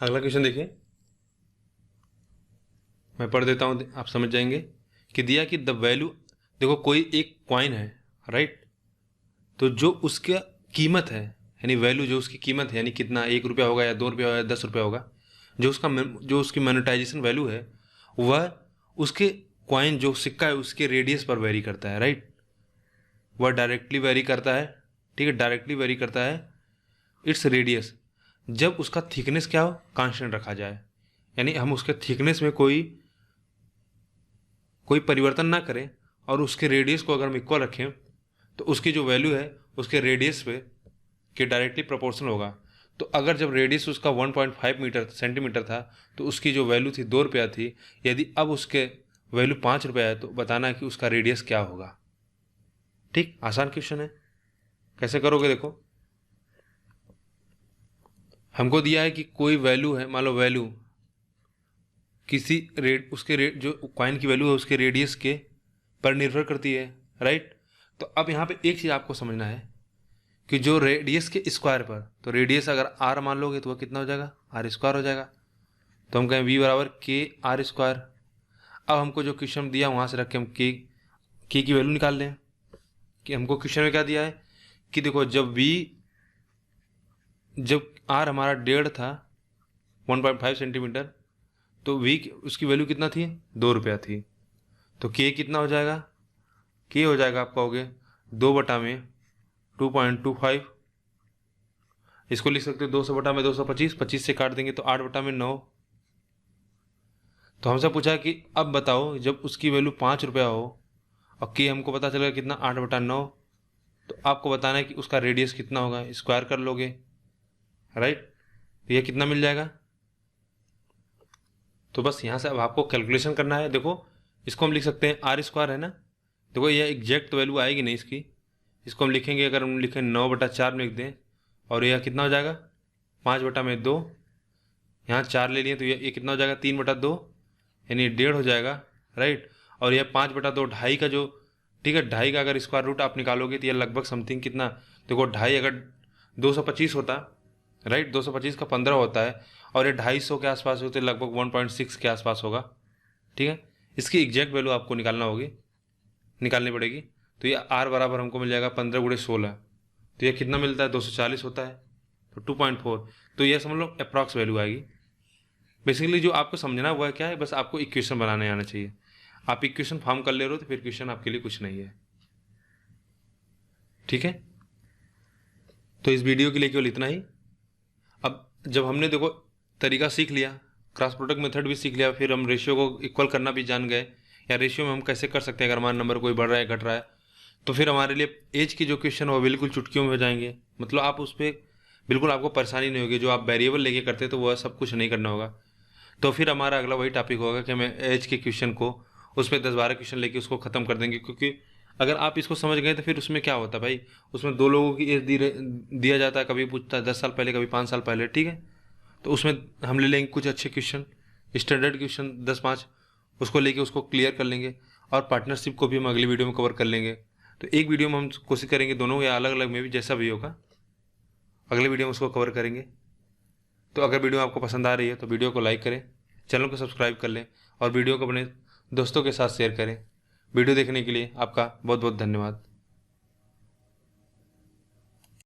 अगला क्वेश्चन देखिए, मैं पढ़ देता हूँ, आप समझ जाएंगे कि दिया कि द वैल्यू, देखो कोई एक कॉइन है राइट, तो जो उसका कीमत है यानी वैल्यू जो उसकी कीमत है यानी कितना 1 रुपया होगा या 2 रुपया होगा या 10 रुपया होगा, जो उसकी मोनेटाइजेशन वैल्यू है वह उसके कॉइन जो सिक्का है उसके रेडियस पर वेरी करता है राइट। वह डायरेक्टली वेरी करता है, ठीक है, डायरेक्टली वेरी करता है इट्स रेडियस जब उसका थिकनेस क्या हो कांस्टेंट रखा जाए, यानी हम उसके थिकनेस में कोई परिवर्तन ना करें और उसके रेडियस को अगर हम इक्वल रखें तो उसकी जो वैल्यू है उसके रेडियस पे के डायरेक्टली प्रोपोर्शनल होगा। तो अगर जब रेडियस उसका 1.5 सेंटीमीटर था तो उसकी जो वैल्यू थी 2 रुपया थी, यदि अब उसके वैल्यू 5 रुपया है तो बताना है कि उसका रेडियस क्या होगा। ठीक, आसान क्वेश्चन है, कैसे करोगे देखो। हमको दिया है कि कोई वैल्यू है, मान लो वैल्यू किसी उसके जो कॉइन की वैल्यू है उसके रेडियस के पर निर्भर करती है राइट। तो अब यहाँ पे एक चीज़ आपको समझना है कि जो रेडियस के स्क्वायर पर, तो रेडियस अगर आर मान लोगे तो वह कितना हो जाएगा आर स्क्वायर हो जाएगा। तो हम कहें वी बराबर के आर स्क्वायर। अब हमको जो क्वेश्चन दिया वहाँ से रख के हम के की वैल्यू निकाल लें कि हमको क्वेश्चन में क्या दिया है कि देखो जब आर हमारा 1.5 था 1.5 सेंटीमीटर, तो वी उसकी वैल्यू कितना थी 2 रुपया थी, तो के कितना हो जाएगा, के हो जाएगा आपका हो गया 2/2.25। इसको लिख सकते हो 200/225, 25 से काट देंगे तो 8/9। तो हमसे पूछा कि अब बताओ जब उसकी वैल्यू 5 रुपया हो और के हमको पता चलेगा कितना 8/9, तो आपको बताना है कि उसका रेडियस कितना होगा, स्क्वायर कर लोगे राइट। तो यह कितना मिल जाएगा, तो बस यहाँ से अब आपको कैलकुलेशन करना है। देखो इसको हम लिख सकते हैं आर स्क्वायर है ना, देखो यह एग्जैक्ट वैल्यू आएगी नहीं इसकी, इसको हम लिखेंगे, अगर हम लिखें 9/4 में लिख दें और यह कितना हो जाएगा 5/2, यहाँ 4 ले लिए तो ये कितना हो जाएगा 3/2 यानी 1.5 हो जाएगा राइट। और यह 5/2 ढाई का जो, ठीक है, ढाई का अगर स्क्वायर रूट आप निकालोगे तो यह लगभग समथिंग कितना, देखो ढाई अगर 225 होता राइट, 225 का 15 होता है और ये 250 के आसपास होते लगभग 1.6 के आसपास होगा। ठीक है, इसकी एग्जैक्ट वैल्यू आपको निकालनी पड़ेगी। तो ये आर बराबर हमको मिल जाएगा 15×16, तो ये कितना मिलता है 240 होता है, तो 2.4। तो ये समझ लो अप्रॉक्स वैल्यू आएगी। बेसिकली जो आपको समझना हुआ है क्या है, बस आपको इक्वेशन बनाने आना चाहिए। आप इक्वेशन फॉर्म कर ले रहे हो तो फिर क्वेश्चन आपके लिए कुछ नहीं है। ठीक है, तो इस वीडियो के लिए केवल इतना ही। अब जब हमने देखो तरीका सीख लिया, क्रॉस प्रोडक्ट मेथड भी सीख लिया, फिर हम रेशियो को इक्वल करना भी जान गए, या रेशियो में हम कैसे कर सकते हैं अगर हमारा नंबर कोई बढ़ रहा है घट रहा है, तो फिर हमारे लिए एज की जो क्वेश्चन है वो बिल्कुल चुटकियों में हो जाएंगे। मतलब आप उस पर बिल्कुल आपको परेशानी नहीं होगी। जो आप वेरिएबल लेके करते तो वह सब कुछ नहीं करना होगा। तो फिर हमारा अगला वही टॉपिक होगा कि हमें एज के क्वेश्चन को उस पर 10-12 क्वेश्चन लेके उसको ख़त्म कर देंगे। क्योंकि अगर आप इसको समझ गए तो फिर उसमें क्या होता है भाई, उसमें 2 लोगों की एज दिया जाता है, कभी पूछता है 10 साल पहले, कभी 5 साल पहले। ठीक है, तो उसमें हम ले लेंगे कुछ अच्छे क्वेश्चन, स्टैंडर्ड क्वेश्चन 10-5, उसको लेके उसको क्लियर कर लेंगे। और पार्टनरशिप को भी हम अगली वीडियो में कवर कर लेंगे। तो एक वीडियो में हम कोशिश करेंगे दोनों या अलग अलग में भी, जैसा भी होगा अगले वीडियो में उसको कवर करेंगे। तो अगर वीडियो आपको पसंद आ रही है तो वीडियो को लाइक करें, चैनल को सब्सक्राइब कर लें और वीडियो को अपने दोस्तों के साथ शेयर करें। वीडियो देखने के लिए आपका बहुत बहुत धन्यवाद।